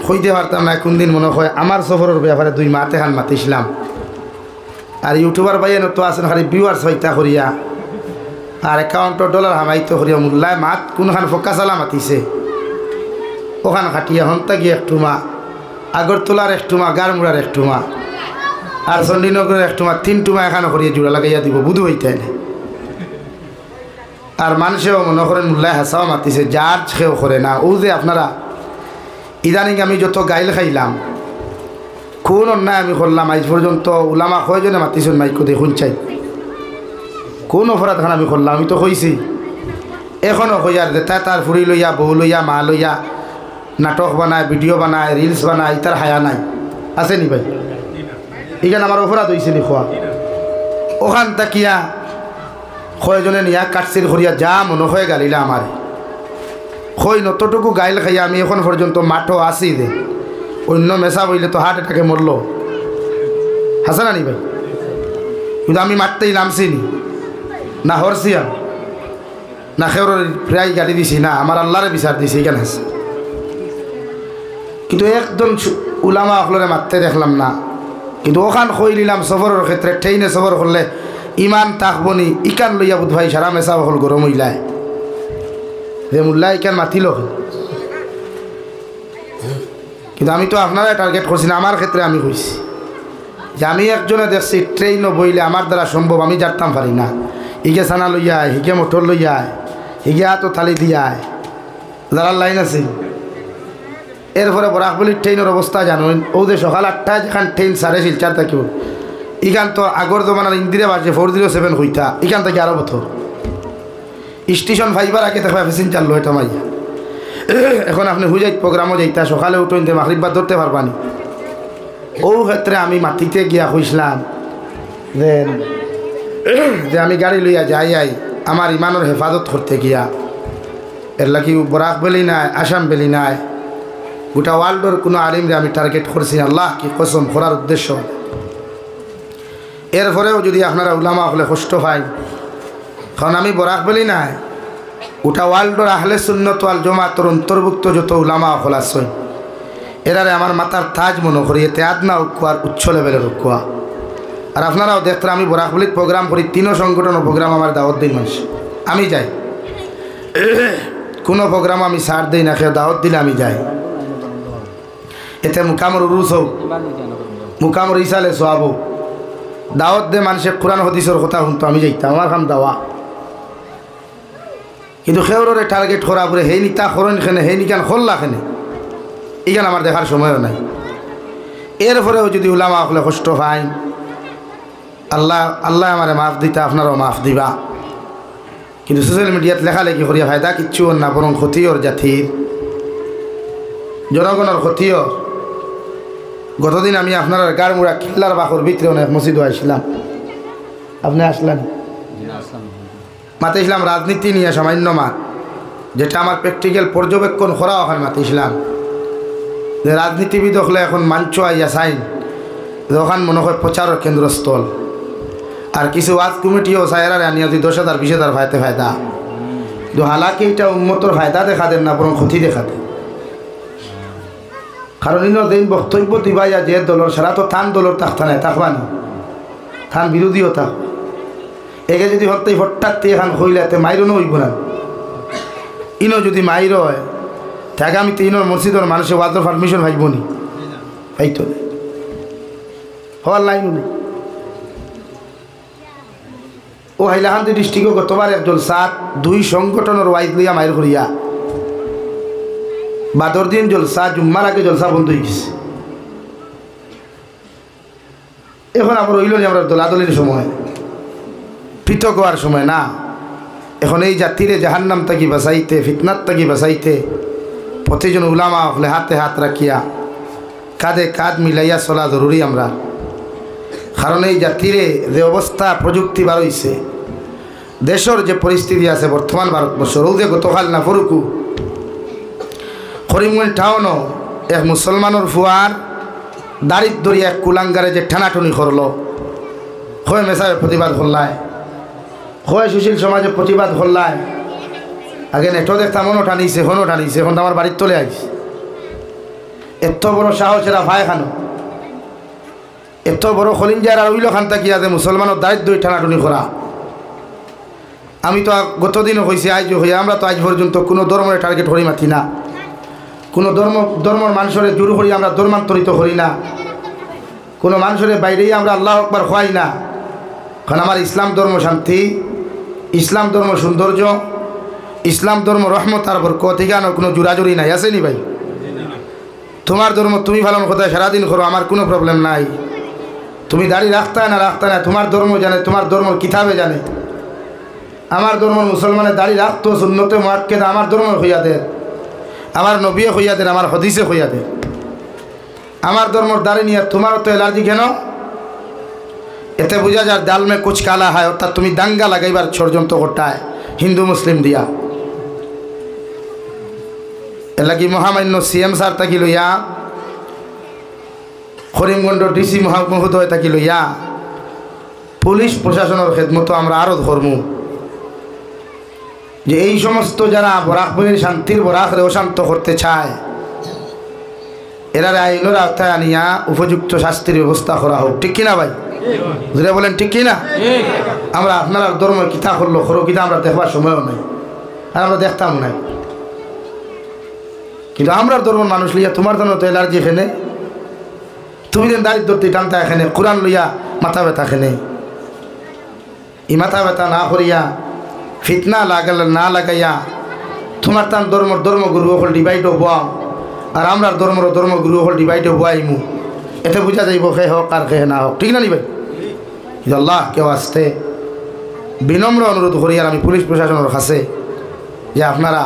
কইতে পারতাম না কোন দিন মনে হয় আমার সফরের ব্যাপারে 2 মাতে হান মাতিছিলাম আর ইউটিউবার ভাইয়ের তো আছেন খালি ভিউয়ার্স হইতা করিয়া আর $1 হামাইতো করিয়া মোল্লায় মাত কোনখান ফোকা চালা মাতিছে ওখান খাটিয়া হন্তা গিয়ে একটুমা আগরতলার একটুমা গারমুড়ার একটুমা আর চণ্ডীনগরের একটুমা 3 টুমা এখানে করিয়া জোড়া লাগাইয়া দিব বুধু হইতাই না আর মানুষেও মনে করেন মোল্লায় হাসাও মাতিছে যার খেয়েও করে না ও যে আপনারা ইদানিং আমি যত গাইল খাইলাম কোন অন্যায় আমি করলাম আজ পর্যন্ত উলামা কয়জনে মাতিছেন মাইকো দেখুন চাই কোন অপরাধ খান আমি করলাম আমি তো কইছি এখনও কইয়ার দেতা তার ফুরি লইয়া বউ লইয়া মা লইয়া নাটক বানায় ভিডিও বানায় রিলস বানায় ইতার হায়া নাই আছে নি ভাই এখানে আমার অপরাধ হয়েছে নি খোয়া ওখান তাকিয়া কয়জনে নিয়া কাটছির করিয়া যা মনে হয়ে গালিলা আমার কই নতটুকু গাইল খাইয়া আমি এখন পর্যন্ত মাঠও আসি দে অন্য মেশা বইলে তো হার্ট অ্যাটাকে মরলো হাসানা নি ভাই কিন্তু আমি মারতেই নামছি নি না হরছিয়াম না খেউর প্রায় গালি দিছি না আমার আল্লাহরে বিচার দিছি এখানে আছে কিন্তু একজন উলামা অকলরে মারতে দেখলাম না কিন্তু ওখান কই নিলাম সফরের ক্ষেত্রে ট্রেনে সফর করলে ইমান তাকবনি ইকান লইয়া বুধ ভাই সারা মেশা হল গরম হইলায় যে মোল্লা ইকান মাতিল কিন্তু আমি তো আপনারা টার্গেট করছি না আমার ক্ষেত্রে আমি কইছি যে আমি একজনে দেখছি ট্রেনও বইলে আমার দ্বারা সম্ভব আমি জানতাম পারি না হিগে ছানা লইয়া আয় হিগে মোটর লইয়া আয় হিগে হাতও থালি দিয়া আয় যারা লাইন আছে এরপরে বরাকবলির ট্রেনের অবস্থা জানুন ও যে সকাল 8টায় যেখান ট্রেন 4:30 থাকিব ইখান তো আগর জমানার ইন্দিরা বাজে 407 হইতা ইখান থেকে আরো বছর স্টেশন ফাইবার আগে দেখা প্যাসেঞ্জার লো এটা মাইয়া এখন আপনি হুজাইত প্রোগ্রামও যাইতা সকালে উঠুন মাগরিব ধরতে পারবানি ও ক্ষেত্রে আমি মাটিতে গিয়া কইসলাম যে আমি গাড়ি লইয়া যাই আই আমার ইমানের হেফাজত করতে গিয়া এর লাগি বরাক বেলি নাই আসাম বেলি নাই গোটা ওয়ার্ল্ডর কোনো আলিমরে আমি টার্গেট করছি আল্লাহ কি কসম করার উদ্দেশ্য এরপরেও যদি আপনারা উলামা হলে কষ্ট পাই কারণ আমি বরাক বেলি নাই গোটা ওয়ার্ল্ডর আহলে সুন্নত ওয়াল জামাতের অন্তর্ভুক্ত যত উলামা হল আছে এরারে আমার মাথার তাজ মনে করি এতে আদনা উকুয়ার উচ্চ লেভেলের উকুয়া আর আপনারাও দেখতে আমি বরাকবলিত প্রোগ্রাম করি 3 সংগঠন প্রোগ্রাম আমার দাওয়াত দিই মানুষ আমি যাই কোনো প্রোগ্রাম আমি ছাড় দিই না কেউ দাওয়াত দিলে আমি যাই এতে মুকামর উরুস হোক মুকামর ইসালে সোয়াব হোক দাওয়াত দে মানুষের কোরআন হাদিসের কথা শুনতো আমি যাইতাম আমার কাম দাওয়া কিন্তু খেউরে টার্গেট করা পরে হে নিতা খরণ খেনে হে নিকান খোল্লা খেনে ইখান আমার দেখার সময়ও নাই এরপরেও যদি উলামা হলে কষ্ট পাই আল্লাহ আল্লাহ আমারে মাফ দিতা আপনারাও মাফ দিবা কিন্তু সোশ্যাল মিডিয়াত লেখালেখি করিয়া ফায়দা কিচ্ছু না বরং ক্ষতিওর জাতির জনগণের ক্ষতিও গতদিন আমি আপনার গাড়মুড়া কিল্লার বাখর ভিতরে অনেক মসজিদ আসলাম আপনি আসলেন মাতে ইসলাম রাজনীতি নিয়ে সামান্য মাত যেটা আমার প্র্যাকটিক্যাল পর্যবেক্ষণ করা ওখানে মাতে ইসলাম যে রাজনীতিবিদ হলে এখন মাঞ্চ আইয়া সাইন ওখান মনে হয় প্রচারের কেন্দ্রস্থল আর কিছু ওয়াজ কমিটিও সায়রার আনিয়া 10,000 20,000 ফায়তে ফায়দা কিন্তু হালাকি এটা উন্মতর ফায়দা দেখা দেন না বরং ক্ষতি দেখা দেন কারণ দিন বক্তব্য দিবাইয়া যে দলের সারা তো থান দলের থাকতা নাই থাকবানি থান বিরোধীও থাক একে যদি হতেই হঠাৎ এখান হইলে মাইরও হইব না ইনো যদি মাইর হয় তাকে আমি ইনোর মসজিদের মানুষের ওয়াজের পারমিশন ভাইব নি ভাইতো হওয়ার লাইন নেই ও হাইলাকান্দি ডিস্ট্রিক্টও গতবার একজন 2 সংগঠনের ওয়াইজ লইয়া মাইর করিয়া বাদর দিন জলসা জুম্মার আগে জলসা বন্ধ হয়ে গেছে এখন আবার হইল আমরা দলাদলির সময় পৃথক হওয়ার সময় না এখন এই জাতিরে জাহান্নাম তাকি বাঁচাইতে ফিতনাত তাকি বাঁচাইতে প্রতিজন উলামা হলে হাতে হাত রাখিয়া কাঁধে কাঁধ মিলাইয়া চলা জরুরি আমরা কারণ এই জাতিরে যে অবস্থা প্রযুক্তি বার হইছে দেশের যে পরিস্থিতি আছে বর্তমান ভারতবর্ষের ও যে গতকাল না ফরুকু করিমগঞ্জ টাউনও এক মুসলমানের ফুয়ার দাড়িত ধরিয়া এক কুলাঙ্গারে যে ঠানাঠুনি করলো হয় মেসাবে প্রতিবাদ করলায় হয় সুশীল সমাজে প্রতিবাদ করলায় আগে নেটও দেখতাম মনও টানিছে হনও টানিছে এখন তো আমার বাড়ির তলে আইস এত বড় সাহসেরা ভাই খানো এত বড় খলিঞ্জার আর উইল খান তাকিয়া যে মুসলমানের দায়িত্ব টানাটুনি করা। আমি তো গতদিনও হয়েছি আজও হই, আমরা তো আজ পর্যন্ত কোনো ধর্মের টার্গেট করি মাতি না, কোনো ধর্মের মানুষের জোর করি আমরা ধর্মান্তরিত করি না, কোনো মানুষের বাইরেই আমরা আল্লাহ আকবার খোয়াই না। কারণ আমার ইসলাম ধর্ম শান্তি, ইসলাম ধর্ম সৌন্দর্য, ইসলাম ধর্ম রহমত আর বরকত, এখানে কোনো জোরাজুরি নাই, আসেনি ভাই? তোমার ধর্ম তুমি পালন করতে সারাদিন করো, আমার কোনো প্রবলেম নাই। তুমি দাড়ি রাখতে না তোমার ধর্ম জানে, তোমার ধর্ম কিতাবে জানে। আমার ধর্ম মুসলমানের দাড়ি রাখতো সুন্নতে মুআক্কাদ, আমার ধর্ম হইয়া দে, আমার নবীও হইয়া দেন, আমার হদিসে হইয়া দে। আমার ধর্মর দাড়ি নিয়ে তোমারও তো এলার্জি কেন? এতে বোঝা যায় ডাল মে কুচ কালা হয়, অর্থাৎ তুমি দাঙ্গা লাগাইবার ষড়যন্ত্র করতায় হিন্দু মুসলিম দিয়া। এলাকি মহামান্য সিএম স্যার তাকি লইয়া, করিমগঞ্জ ডিসি মহোদয় তাকি লইয়া, পুলিশ প্রশাসনের খেদমতো আমরা আরও ধর্ম যে এই সমস্ত যারা বরাকবরের শান্তির বরাকরে অশান্ত করতে চায়, এরারে আইনের আওতায় আনিয়া উপযুক্ত শাস্তির ব্যবস্থা করা হোক। ঠিক কিনা ভাই? বুঝলে বলেন ঠিক কিনা? আমরা আপনারা ধর্ম কিতা করলো খরো কিতা আমরা দেখবার সময়ও নাই, আর আমরা দেখতাম নাই। কিন্তু আমরা ধর্মের মানুষ লইয়া তোমার জন্য তো এলার্জি এখানে, তুমি যেন দারিদ্র টানতা এখানে, কোরআন লইয়া মাথা ব্যথা এখানে, ই মাথা ব্যথা না করিয়া ফিতনা না লাগাইয়া তোমার তার ধর্মগুরু হল ডিভাইডও বোয়াও, আর আমরা ধর্মগুরু হল ডিভাইডও বোয়াইমু। এতে বোঝা যাইব খে হোক আর খে না হোক। ঠিক না নি ভাই? আল্লাহ কেউ আসতে বিনম্র অনুরোধ করি আর আমি পুলিশ প্রশাসনের কাছে যে আপনারা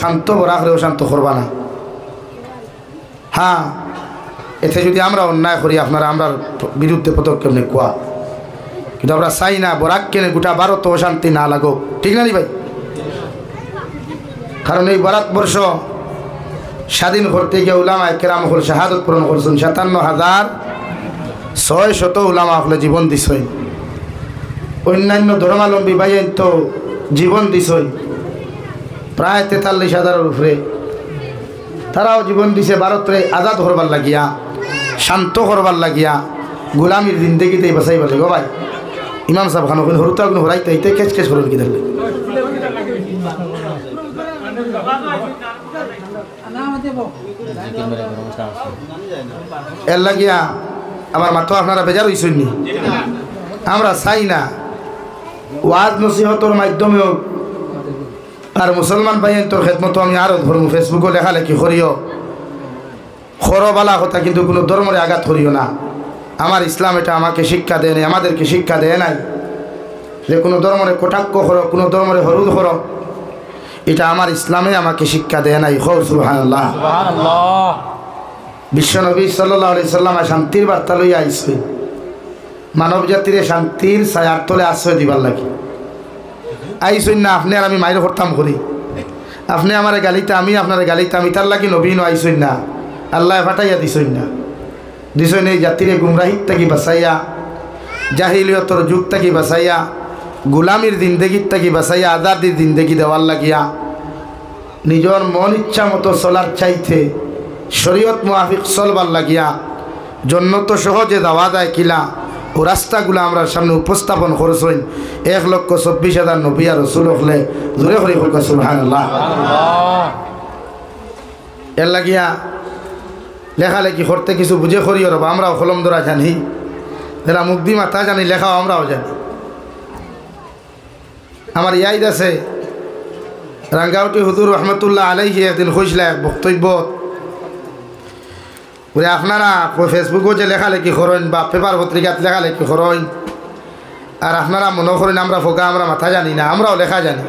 শান্ত রাখলে অশান্ত করবা না। হ্যাঁ, এতে যদি আমরা অন্যায় করি আপনারা আমরা বিরুদ্ধে পদক্ষেপ নেই কোয়া, কিন্তু আমরা চাই না বরাক কেনে গোটা ভারত অশান্তি না লাগুক। ঠিক না নি ভাই? কারণ এই ভারতবর্ষ স্বাধীন করতে গিয়ে উলামায়ে কেরাম হল শাহাদত পূরণ করছেন, 57,600 উলামা হলে জীবন দিছই, অন্যান্য ধর্মাবলম্বী ভাইয়ের তো জীবন দিছই প্রায় 43,000-এর উপরে। তারাও জীবন দিছে ভারতরে আজাদ করবার লাগিয়া, শান্ত করবার লাগিয়া, গোলামির জিন্দেগিতেই বাঁচাইবার লাগে। ভাই ইমাম সাহেব খানো হরুতা হরাইতে হইতে কেচ করুন কি দেখলে এর লাগিয়া আমার মাত্র আপনারা বেজার হইছেন নি। আমরা চাই না ওয়াজ নসিহতর মাধ্যমেও আর মুসলমান ভাইয়ের তোর খেদমতো আমি আরও ধর্ম ফেসবুকে লেখালেখি করিও, খরবালা কথা, কিন্তু কোনো ধর্মরে আঘাত করিও না। আমার ইসলাম এটা আমাকে শিক্ষা দেয় নাই, আমাদেরকে শিক্ষা দেয় নাই যে কোনো ধর্মরে কটাক্ষ করো, কোনো ধর্মরে হরুদ করো, এটা আমার ইসলামে আমাকে শিক্ষা দেয় নাই। খৌ সুবহানাল্লাহ। বিশ্বনবী সাল্লাল্লাহু আলাইহি সাল্লাম শান্তির বার্তা লইয়া আইছে, মানব জাতির শান্তির ছায়ার তলে আশ্রয় দিবার লাগে আইসই না। আপনি আর আমি মাইর করতাম করি, আপনি আমার গালিতে আমি আপনার গালিতে আমি, তার লাগি নবীন আইসই না, আল্লাহ ফাটাইয়া দিছই না, দিছই নেই জাতিরে গুমরাহিত থাকি বাঁচাইয়া, জাহিলিয়তর যুগ থাকি বাঁচাইয়া, গোলামির জিন্দেগির থাকি বাঁচাইয়া, আজাদির জিন্দেগি দেওয়ার লাগিয়া নিজের মন ইচ্ছা মতো চলার চাইতে শরীয়ত মুআফিক চলবার লাগিয়া জন্নত সহজে দেওয়া যায় কিলা ও রাস্তাগুলো আমরা সামনে উপস্থাপন করছেন। 1,24,000 নবী আর রাসূল হলে জোরে করে হোক সুবহানাল্লাহ। এর লাগিয়া লেখালেখি করতে কিছু বুঝে করিও রব, আমরাও কলম ধরা জানি, যারা মুগ্ধি মাথা জানি লেখাও আমরাও জানি। আমার ইয়াদ আছে রাঙ্গাউটি হুজুর রহমতুল্লাহ আলাইহি একদিন কইছিল বক্তব্য, বলে আপনারা ফেসবুকও যে লেখালেখি করেন বা পেপার পত্রিকাত লেখালেখি করেন, আর আপনারা মনে করেন আমরা ফোকা আমরা মাথা জানি না, আমরাও লেখা জানি।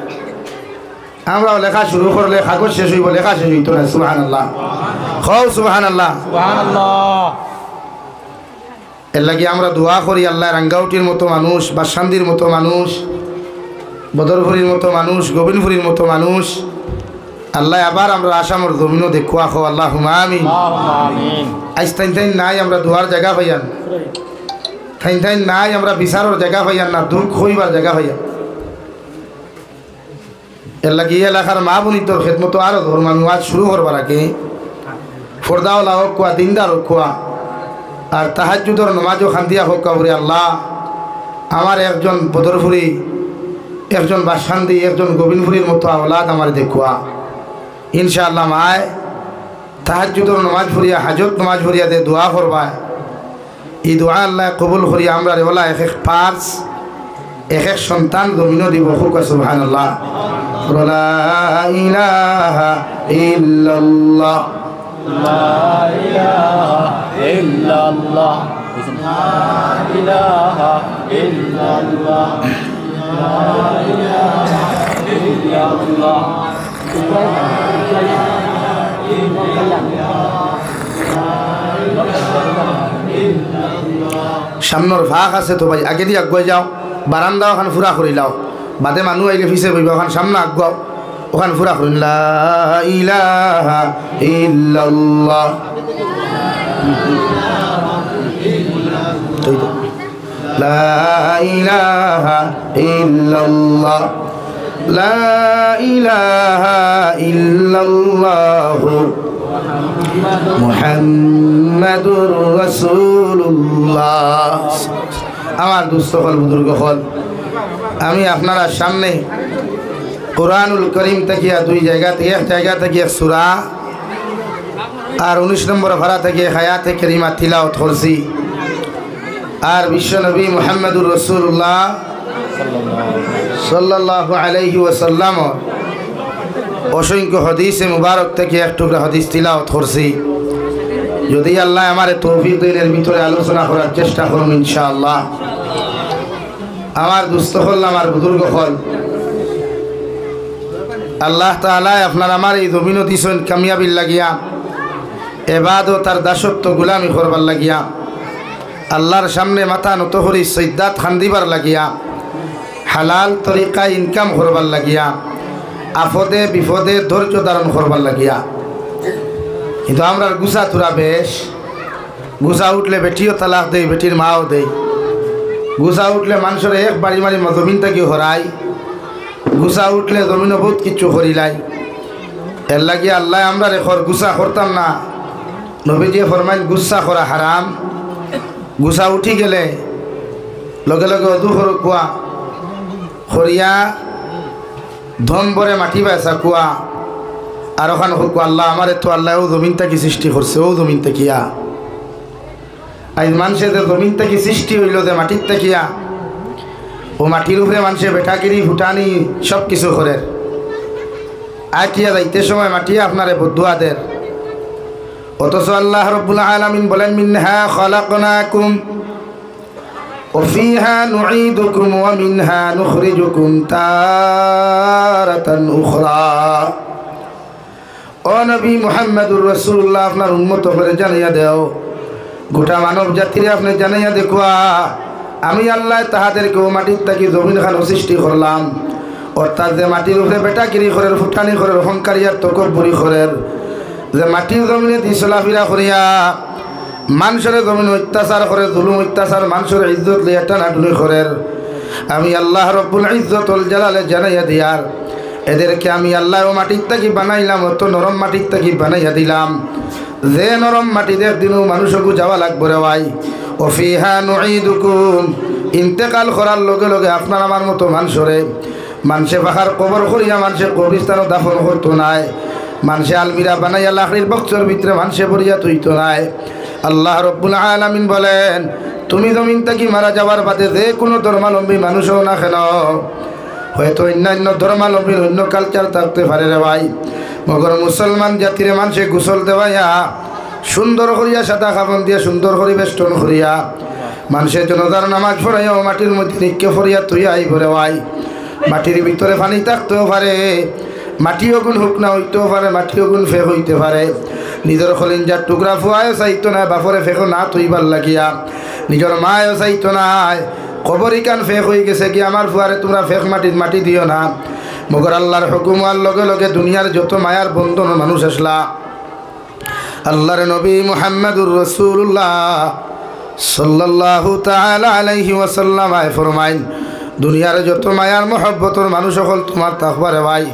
আমরাও লেখা শুরু করলে কাগজ শেষ হইব, লেখা শেষ হইতো না। সুবহানাল্লাহ, খাও সুবহানাল্লাহ। এর লাগি আমরা দোয়া করি আল্লাহ রাঙ্গাউটির মতো মানুষ, বাসন্তীর মতো মানুষ, বদরপুরীর মতো মানুষ, গোবিন্দপুরীর মতো মানুষ আল্লাহ আবার আমরা আসামর জমিনও দেখুয়া খো আল্লাহুম্মা আমিন। আজ তাই নাই আমরা দোয়ার জায়গা পাইয়ান, তাই নাই আমরা বিচারের জায়গা পাইয়ান না, দুঃখ হইবার জায়গা পাইয়ান। এর লাগি এলাকার মা বোনিতর খেদমতো আরও ধর্ম আমি ওয়াজ শুরু করবার আগে ফর্দাওয়ালা হোক কুয়া, দিনদার হোক কুয়া, আর তাহাজ্জুদর নমাজও খান্দিয়া হোক কাবুরে আল্লাহ আমার একজন বদরপুরি, একজন বাসান্দি, একজন গোবিন্দপুরীর মতো আওলাদ আমার দেখুয়া ইনশাআল্লাহ। মায় তাহাজ্জুদর নমাজ ফুরিয়া, হাজত নমাজ ফুরিয়া দে দোয়া করবা। এই দোয়া আল্লাহ কবুল করিয়া আমরা রেওলা এক এক পার্স এক এক সন্তান জমিনও দিব। খুব সুবহানাল্লাহ। লা ইলাহা ইল্লাল্লাহ, লা ইলাহা ইল্লাল্লাহ, লা ইলাহা ইল্লাল্লাহ, লা ইলাহা ইল্লাল্লাহ। সামনের ভাগ আছে তো ভাই, আগে দিয়ে আগুয়াই যাও, বারান্দা ওখান ফুরা করি লাও, বাদে মানুষ আইলে পিছে বইব, ওখান সামনে আগুয়াও, ওখান ফুরা করিন। লা ইলাহা ইল্লাল্লাহ, লা ইলাহা ইল্লাল্লাহ, লা ইলাহা ইল্লাল্লাহ মুহাম্মাদুর রাসূলুল্লাহ। আমার দুস্থ হল বুজুর্গ হল, আমি আপনারা সামনে কুরআনুল করিম থেকে দুই জায়গা থেকে, এক জায়গা থেকে এক সূরা আর 19 নম্বর ভাড়া থেকে হায়াতে কারিমা তিলাওয়াত করছি। আর বিশ্বনবী মুহাম্মদুর রাসূলুল্লাহ সাল্লাল্লাহু আলাইহি ওয়াসাল্লাম অসংখ্য হাদিসে মুবারক থেকে এক টুকরা হাদিস তিলাওয়াত করছি। যদি আল্লাহ আমারে তৌফিক দেন এর ভিতরে আলোচনা করার চেষ্টা করুন ইনশাআল্লাহ। আমার দুস্থ হল, আমার বুজুর্গ হল, আল্লাহ তাআলা আপনার আমার এই জমিনও দিছেন কামিয়াবির লাগিয়া, এবাদত আর দাসত্ব গুলামি করবার লাগিয়া, আল্লাহর সামনে মাথা নত করি সৈদাত খান্দিবার লাগিয়া, হালাল তরিকায় ইনকাম করবার লাগিয়া, আফদে বিপদে ধৈর্য ধারণ করবার লাগিয়া। কিন্তু আমরা গুছা তুরা বেশ, গুছা উঠলে বেটিও তালাক দেই, বেটির মাও দেই, গুছা উঠলে মানুষের এক বাড়ি মারি জমিন থেকে হরাই, গুছা উঠলে জমিনও বহুত কিছু করিলাই। এর লাগিয়া আল্লাহ আমরা রেখর গুছা করতাম না। নবীজি ফরমাইল গুসা করা হারাম। গুছা উঠি গেলে লগে লগে অদু সরু কুয়া খরিয়া ধন বরে মাটি বাইসা কুয়া আর ওখানে হোক আল্লাহ আমার তো আল্লাহ ও জমিন থেকে সৃষ্টি করছে, ও জমিন তেকিয়া আজ মানুষের যে জমিন থেকে সৃষ্টি হইল যে মাটির তেকিয়া, ও মাটির উপরে মানুষে বেটাকিরি ফুটানি সব কিছু করে। আইটিয়া যাইতে সময় মাটিয়া আপনারে বদুয়া দের, অথচ আল্লাহ রাব্বুল আলামিন বলেন মিনহা খালাকনাকুম ওয়া ফিহা নুঈদুকুম ওয়া মিনহা নুখরিজুকুম তারাতান উখরা। ও নবী মুহাম্মদুর রাসূলুল্লাহ আপনার উম্মত করে জানাইয়া দেও, গোটা মানব জাতিরে আপনি জানাইয়া দেখুয়া আমি আল্লাহ তাহাদেরকে মাটির থাকি জমিন খান সৃষ্টি করলাম। অর্থাৎ যে মাটির উপরে বেটাকিরি করে, ফুটানি করে, অহংকারী আর তকব্বুরি করে, যে মাটির জমিনে দি চলাফেরা করিয়া মানুষের জমিনে অত্যাচার করে, জুলুম অত্যাচার মানুষের ইজ্জত লিয়া টানাটুনি করে, আমি আল্লাহ রব্বুল ইজ্জতুল জালালে জানাইয়া দিয়ার এদেরকে আমি আল্লাহ মাটির থাকি বানাইলাম, অত নরম মাটির থাকি বানাইয়া দিলাম যে নরম মাটি দেখ দিনও মানুষকে যাওয়া লাগবে রে ভাই। ও ফিহা নুঈদুকুম, ইন্তেকাল করার লগে লগে আপনার আমার মতো মানুষরে মানুষে পাখার কবর করিয়া মানুষে কবরস্থানও দাফন করতো নাই, মানুষে আলমিরা বানাইয়া লাকড়ির বক্সের ভিতরে মানুষে পড়িয়া তুইতো নাই। আল্লাহ রব্বুল আলামিন বলেন তুমি জমিন থেকে মারা যাওয়ার বাদে যে কোনো ধর্মাবলম্বী মানুষও না কেন, হয়তো অন্যান্য ধর্মাবলম্বীর অন্য কালচার থাকতে পারে রে ভাই, মগর মুসলমান জাতিরে মানুষে গোসল দেওয়াইয়া সুন্দর করিয়া সাদা কাপন দিয়া সুন্দর করে বেষ্টন করিয়া মানুষের জনতার নামাজ পড়াইয়া মাটির মধ্যে নিক্ষেপ করিয়া তুই আইব রে ভাই। মাটির ভিতরে পানি থাকতেও পারে, মাটিও গুণ হুক না হইতেও পারে, মাটিও গুণ ফেক হইতে পারে। নিজের খলিঞ্জার টুকরা ফুয়ায়ও চাইতো না, বাপরে ফেঁকো না তুইবার লাগিয়া, নিজের মায়ও চাইতো না কবরিকান ফেক হয়ে গেছে কি আমার ফুয়ারে তোমরা ফেক মাটি দিও না। মগর আল্লাহর হুকুম হওয়ার লগে লগে দুনিয়ার যত মায়ার বন্ধন মানুষ আসলা, আল্লাহর নবী মুহাম্মদুর রাসূলুল্লাহ সাল্লাল্লাহু তাআলা আলাইহি ওয়াসাল্লাম ফরমাইন দুনিয়ার যত মায়ার মহব্বতর মানুষ সকল তোমার তাকবারে ভাই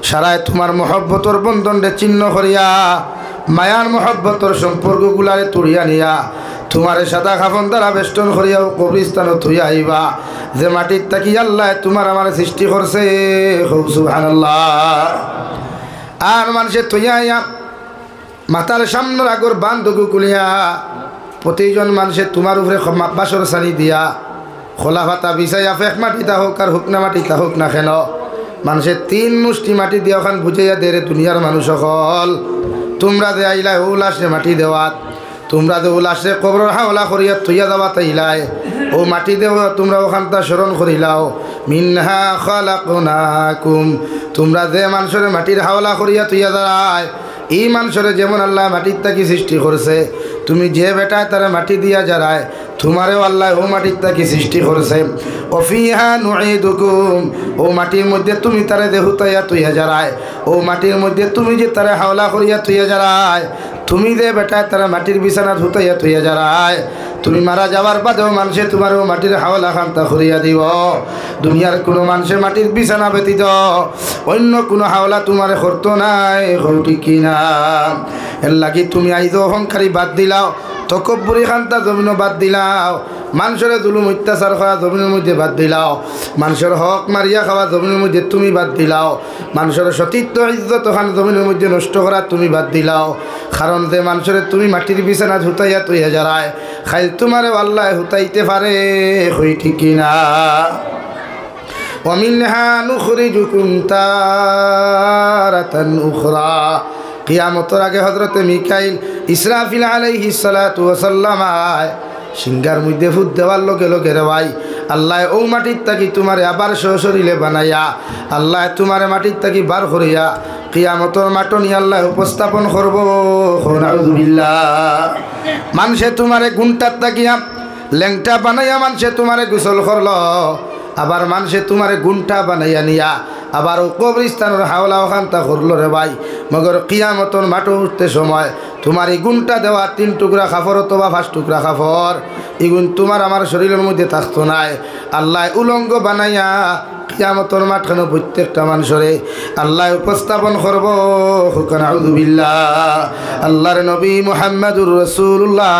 সারায় তোমার মহব্বতর বন্ধনরে চিহ্ন করিয়া মায়ার মহব্বতর সম্পর্কগুলারে তুড়িয়া নিয়া তোমারে সাদা খাফন দ্বারা বেষ্টন করিয়াও কবরিস্তান থুইয়া আইবা যে মাটির তাকি আল্লাহ তোমার আমার সৃষ্টি করছে খুব সুবহানাল্লাহ। আর মানুষে থুইয়া আইয়া মাতার সামনের আগর বান্ধগু কুলিয়া প্রতিজন মানুষের তোমার উপরে বাসর সানি দিয়া খোলা ভাতা বিছাইয়া ফেক মাটিতা হোক আর হুকনা মাটিতা হোক না কেন মানুষের 3 মুষ্টি মাটি দিয়া ওখান বুঝাইয়া দে রে দুনিয়ার মানুষ সকল তোমরা দে আইলাই ও লাশে মাটি দেওয়াত তোমরা দে ও লাশে কবর হাওলা করিয়া থইয়া দেওয়াত আইলাই ও মাটি দেওয়া তোমরা ওখানটা স্মরণ করিলাও মিনহা খালাকনাকুম তোমরা দে মানুষের মাটির হাওলা করিয়া থইয়া দাঁড়ায় এই মানুষের যেমন আল্লাহ মাটির তাকি সৃষ্টি করছে তুমি যে বেটায় তারা মাটি দিয়া যারায় তোমারেও আল্লাহ ও মাটির তাকি সৃষ্টি করছে অফিহা নুঈদুকুম ও মাটির মধ্যে তুমি তারে দেহুতাইয়া তুইয়া যারায় ও মাটির মধ্যে তুমি যে তারে হাওলা করিয়া তুইয়া যারায় তুমি যে বেটায় তারা মাটির বিছানা ধুতাইয়া তুইয়া যারায় তুমি মারা যাওয়ার বাদেও মানুষে তোমারও মাটির হাওলা খান্তা করিয়া দিব দুনিয়ার কোনো মানুষের মাটির বিছানা ব্যতীত অন্য কোনো হাওলা তোমারে করতো নাই হরটি কিনা এর লাগি তুমি আইজ অহংকারী বাদ দিলাও তকব্বুরি খান্তা জমিনও বাদ দিলাও মানুষের জুলুম অত্যাচার করা জমিনের মধ্যে বাদ দিলাও মানুষের হক মারিয়া খাওয়া জমিনের মধ্যে তুমি বাদ দিলাও মানুষের সতীত্ব ইজ্জত খান জমিনের মধ্যে নষ্ট করা তুমি বাদ দিলাও কারণ যে মানুষের তুমি মাটির বিছানা হুতাইয়া তুইয়া যারায় খাইল তোমারে আল্লাহ হুতাইতে পারে হই ঠিক না ওয়ামিনহা নুখরিজুকুম তারাতান উখরা কিয়ামতের আগে হযরতে মিকাইল ইসরাফিল আলাইহিস সালাতু ওয়াস সালাম সিংহার মধ্যে ফুট দেওয়ার লোকে লোকে রে ভাই আল্লাহ ও মাটির তাকি তোমারে আবার সশরীরে বানাইয়া আল্লাহ তোমারে মাটির তাকি বার করিয়া কিয়ামতের মাটনি আল্লাহ উপস্থাপন করবো নাউযুবিল্লাহ মানুষে তোমারে গুণটার তাকিয়া ল্যাংটা বানাইয়া মানুষে তোমারে গোসল করল আবার মানুষে তোমারে গুণটা বানাইয়া নিয়া আবার কবরিস্তানের হাওলা ওখানটা করলো রে ভাই মগর কিয়ামতর মাটো উঠতে সময় তোমার এই গুণটা দেওয়া 3 টুকরা কাপড় অথবা 5 টুকরা কাপড় এই গুণ তোমার আমার শরীরের মধ্যে থাকতো নাই আল্লাহ উলঙ্গ বানাইয়া কিয়ামতর মাঠখানে প্রত্যেকটা মানুষরে আল্লাহ উপস্থাপন করবো নাউযুবিল্লাহ। আল্লাহর নবী মুহাম্মদুর রাসূলুল্লাহ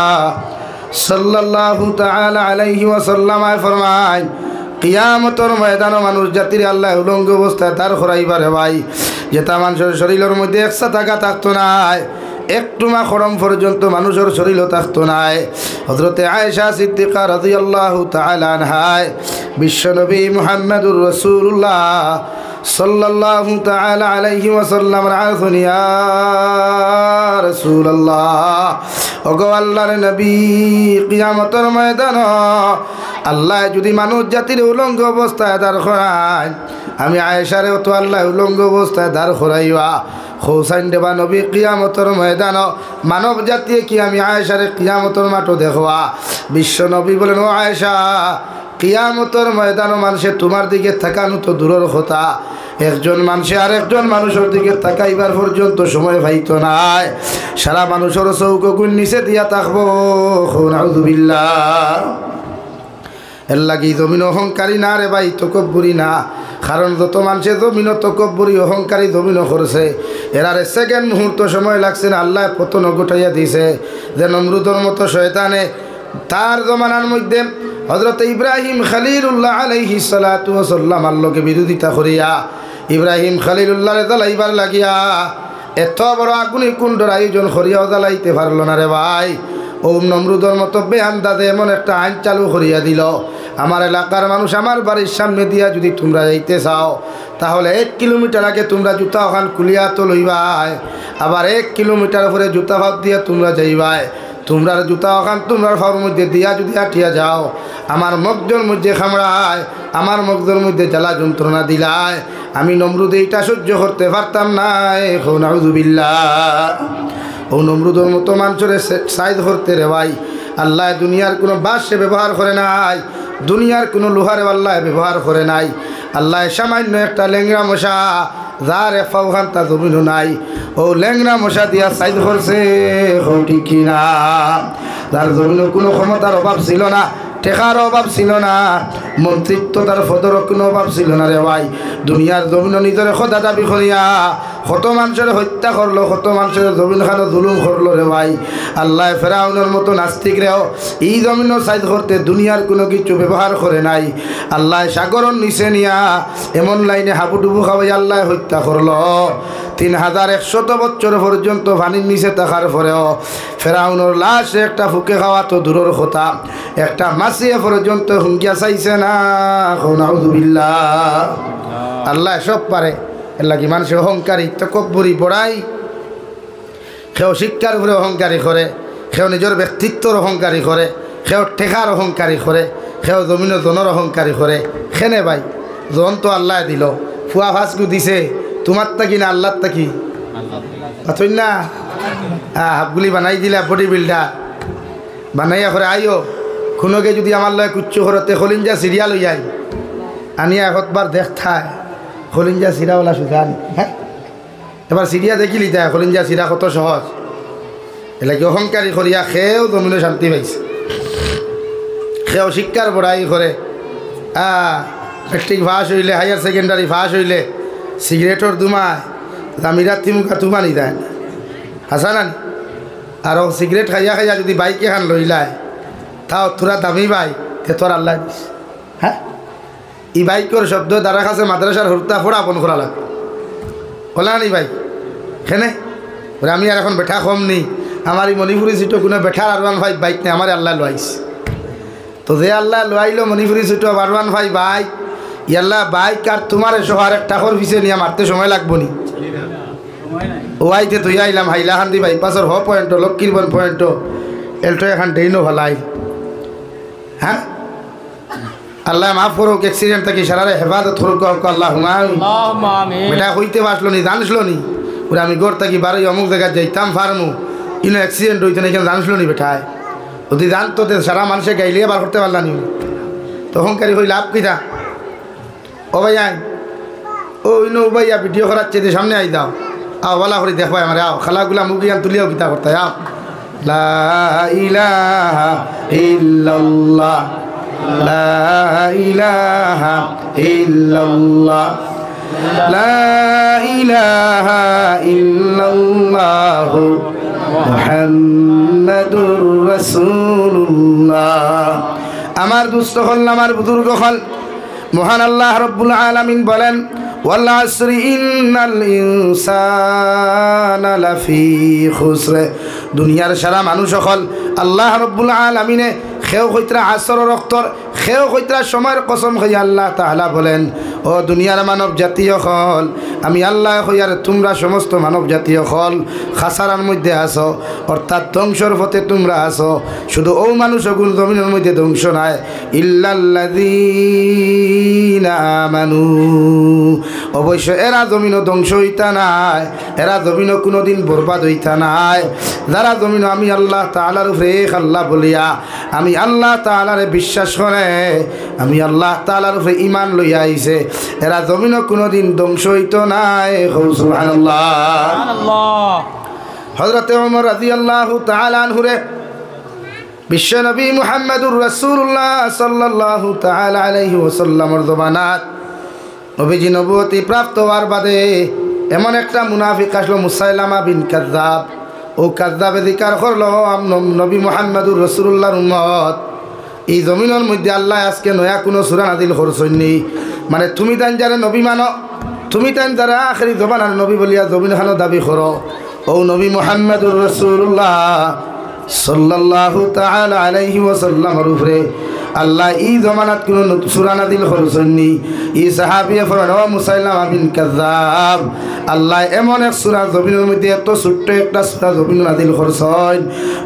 সাল্লাল্লাহু তাআলা আলাইহি ওয়াসাল্লাম ফরমায় কিয়ামতের ময়দানে মানুষ জাতির আল্লাহ উলঙ্গ অবস্থায় দাঁড় করাইবারে ভাই যেটা মানুষের শরীরের মধ্যে একসা টাকা থাকতো নাই একটু মা খরম পর্যন্ত মানুষের শরীরও থাকতো নাই হযরতে আয়েশা সিদ্দিকা রাদিয়াল্লাহু তাআলা আনহা বিশ্বনবী মুহাম্মদুর রাসূলুল্লাহ সাল্লাল্লাহু তাআলা আলাইহি ওয়াসাল্লাম রাসূল ইয়া রাসূলুল্লাহ ওগো আল্লাহর নবী কিয়ামতের ময়দানে আল্লাহ যদি মানুষ জাতির উলঙ্গ অবস্থায় দাঁড় করায় আমি আয়েশারেও তো আল্লাহ উলঙ্গ অবস্থায় দাঁড় করাইবা হোসাইন দেবা নবী কিয়ামতের ময়দান মানব জাতীয় কি আমি আয়েশারে কিয়ামতের মাঠও দেখবা বিশ্ব নবী বলেন ও আয়েশা কিয়ামতের ময়দান মানুষে তোমার দিকে তাকানো তো দূরের কথা একজন মানুষে আর একজন মানুষের দিকে তাকাইবার পর্যন্ত সময় পাইতো নাই সারা মানুষের চৌকগুণ নিচে দিয়া থাকবো নাউযুবিল্লাহ। এর লাগি জমিন অহংকারী না রে ভাই তকব্বুরি না কারণ যত মানুষে জমিন তকব্বুরি অহংকারী জমিন করছে এরারে সেকেন্ড মুহূর্ত সময় লাগছে না আল্লাহ পতন গোটাইয়া দিছে যে নমরুদের মতো শয়তানে তার জমানার মধ্যে হযরত ইব্রাহিম খলিলুল্লাহ আলাইহিস সালাতু ওয়াস সালাম আল্লাহকে বিরোধিতা করিয়া ইব্রাহিম খলিলুল্লাহরে জ্বালাইবার লাগিয়া এত বড় আগুনি কুণ্ডর আয়োজন করিয়াও জ্বালাইতে পারল না রে ভাই ও নমরুদের মতো বেআন্দাজে এমন একটা আইন চালু করিয়া দিল আমার এলাকার মানুষ আমার বাড়ির সামনে দিয়া যদি তোমরা যাইতে চাও তাহলে 1 কিলোমিটার আগে তোমরা জুতা ওখান খুলিয়া তো লইবাই আবার 1 কিলোমিটার পরে জুতা ভাব দিয়া তোমরা যাইবাই তোমরা জুতা ওখান তোমরার ফাওয়ার মধ্যে দিয়া যদি আটিয়া যাও আমার মগজের মধ্যে খামড়ায় আমার মগজের মধ্যে জ্বালা যন্ত্রণা দিলায় আমি নমরুদ এইটা সহ্য করতে পারতাম না নাউযুবিল্লাহ। ও নমরুদের মতো মানুষের সাইজ করতে রে ভাই আল্লাহ দুনিয়ার কোনো বাঁশে ব্যবহার করে নাই দুনিয়ার কোনো লোহারে আল্লাহ ব্যবহার করে নাই আল্লাহ সামান্য একটা ল্যাংরা মশা যার ফাওখান তা জমিনও নাই ও ল্যাংরা মশা দিয়া সাইজ করছে ঠিক কিনা যার জমিনের কোনো ক্ষমতার অভাব ছিল না টেকার অভাব ছিল না, মন্ত্রিত্ব তার পদর কোনো অভাব ছিল না রে ভাই। দুনিয়ার জমিন নিজের খোদা দাবি করিয়া কত মানুষের হত্যা করলো, কত মানুষের জমিন খানো জুলুম করলো রে ভাই। আল্লাহ ফেরাউনের মতো নাস্তিক রেও এই জমিনও সাইজ করতে দুনিয়ার কোনো কিছু ব্যবহার করে নাই। আল্লাহ সাগরর নিচে নিয়া এমন লাইনে হাবুডুবু খাওয়াই আল্লাহ হত্যা করলো। 3100 বছর পর্যন্ত পানির নিচে থাকার পরেও ফেরাউনের লাশ একটা ফুকে খাওয়া তো দূরের কথা, একটা মাসিয়ে পর্যন্ত হুঙ্গিয়া চাইছে না। নাউযুবিল্লাহ। আল্লাহ সব পারে, এর লাগি মানুষের অহংকারী তকব্বুরি বড়াই। কেউ শিক্ষার উপরে অহংকারী করে, কেউ নিজের ব্যক্তিত্বর অহংকারী করে, কেউ টেকার অহংকারী করে, কেউ জমিনের জনের অহংকারী করে। খেনে ভাই জন তো আল্লাহ দিল, ফুয়া ফাঁসকু দিছে, তোমার তাকি না আল্লাহর তাকি? অথই না হাফগুলি বানাই দিলা বডি বিল্ডার বানাইয়া করে আইও। কোনোকে যদি আমার লয় কুচ্ছু করতে খলিঞ্জা সিরিয়াল হই যাই আনিয়া একবার দেখথায় খলিঞ্জা সিরাওয়ালা সুধান। হ্যাঁ এবার সিরিয়া দেখিলি তাই খলিঞ্জা সিরা কত সহজ। এলাকি অহংকারী করিয়া খেয়েও জমিনে শান্তি পাইছে, খেয়েও শিক্ষার বড়াই করে। মেট্রিক পাস হইলে, হায়ার সেকেন্ডারি পাস হইলে সিগারেটর দুমায় দামিরাত তিমুকা তুমানি দেয় হাসানানি। আর সিগারেট খাইয়া খাইয়া যদি বাইকে খান লইলায় তাও তোরা দামি বাই তে তোর আল্লাহ দিস। হ্যাঁ ই বাইকর শব্দ দ্বারা কাছে মাদ্রাসার হরতা ফোড়া আপন করা লাগবে বলা নি ভাই। খেনে আমি আর এখন বেঠা কম নি, আমার এই মণিপুরি সিটো কোনো বেঠার R15 বাইক নেই, আমার আল্লাহ লোয়াইছে। তো যে আল্লাহ লোয়াইলো মণিপুরি সিটো R15 বাইক, ইয়াল্লাহ বাইক আর তোমার শহর এক টাকর পিছিয়ে নিয়ে মারতে সময় লাগবো নি? ওয়াইতে তুই আইলাম হাইলাহান্দি বাইপাসের পয়েন্ট লক্ষ্মীরবন পয়েন্ট এলটো এখন ডেইনো ভালাই। হ্যাঁ আল্লাহ মাফ করুক, অ্যাক্সিডেন্ট থাকি সারারে হেফাজত করুক আল্লাহ। বেটা হইতে পারলো নি, জানসলো নি ওরা আমি গোর থাকি বারোই অমুক জায়গায় যাইতাম ফার্মু, ইনো অ্যাক্সিডেন্ট হইতে না, এখানে জানসলো নি বেটায়। যদি জানতো সারা মানুষে গাইলে বার করতে পারলাম নি, তখন কারি হই লাভ কিতা। ও ভাই আই ও ইনো ভাইয়া ভিডিও করাচ্ছে যে সামনে আই দাও, আও বলা করে দেখবাই আমার, আও খালাগুলা মুগিয়ান তুলিয়াও কিতা করতে আও। লা ইলাহা ইল্লাল্লাহ লা ইলাহা ইল্লাল্লাহ লা ইলাহা ইল্লাল্লাহু মুহাম্মাদুর রাসূলুল্লাহ। আমার দুস্থ হল, আমার বুজুর্গ হল, মহান আল্লাহ রব্বুল আলামিন বলেন ওয়াল আসরি ইন্নাল ইনসানা লাফি খুসর। দুনিয়ার সারা মানুষ হল আল্লাহ রব্বুল আলামিনে খেও কইত্রা আসর রক্তর খেও কইত্রা সময়ের কসম খাই আল্লাহ তাআলা বলেন ও দুনিয়ার মানব জাতীয় হল, আমি আল্লাহ কইয়ার তোমরা সমস্ত মানব জাতীয় হল খাসারার মধ্যে আসো, অর্থাৎ ধ্বংসর পথে তোমরা আসো। শুধু ও মানুষ গুণ জমিনের মধ্যে ধ্বংস নাই, ইল্লাল্লাযীনা আমানু, অবশ্য এরা জমিনও ধ্বংস হইতা নাই, এরা জমিনও কোনোদিন বরবাদ হইতা নাই। যারা জমিন আমি আল্লাহ তাআলার উপরে আল্লাহ বলিয়া আমি আল্লাহ তাআলারে বিশ্বাস করে, আমি আল্লাহ তাআলার উপরে ঈমান লইয়া আইছে, এরা জমিনও কোনোদিন ধ্বংস হইতো নাই। সুবহানাল্লাহ। হযরত ওমর রাদিয়াল্লাহু তাআলা আনহুরে বিশ্বনবী মুহাম্মদুর রাসূলুল্লাহ সাল্লাল্লাহু তাআলা আলাইহি ওয়াসাল্লামের জবানাত নবীজি নবুয়তি প্রাপ্ত হওয়ার বাদে এমন একটা মুনাফিক আসলো মুসাইলামা বিন কাযযাব। ও কাযযাবে জিকার করলো নবী মুহাম্মদুর রাসূলুল্লাহর উম্মত এই জমিনের মধ্যে আল্লাহ আজকে নয়া কোনো সূরা নাযিল করছেননি, মানে তুমি তাই যারা নবী মানো, তুমি তাই যারা আখেরি জবানার নবী বলিয়া জমিনখানো দাবি করো, ও নবী মুহাম্মদুর রাসূলুল্লাহ সাল্লাল্লাহু তাআলা আলাইহি ওয়াসাল্লামের উপরে আল্লাহ এই জমানাত কোনো সূরা নাযিল করছেননি। এই সাহাবীয়ে ফরমান ও মুসাইলামা বিন কাযযাব, আল্লাহ এমন এক সূরা জমিনের মধ্যে এত ছোট্ট একটা সূরা জমিন নাযিল করছেন,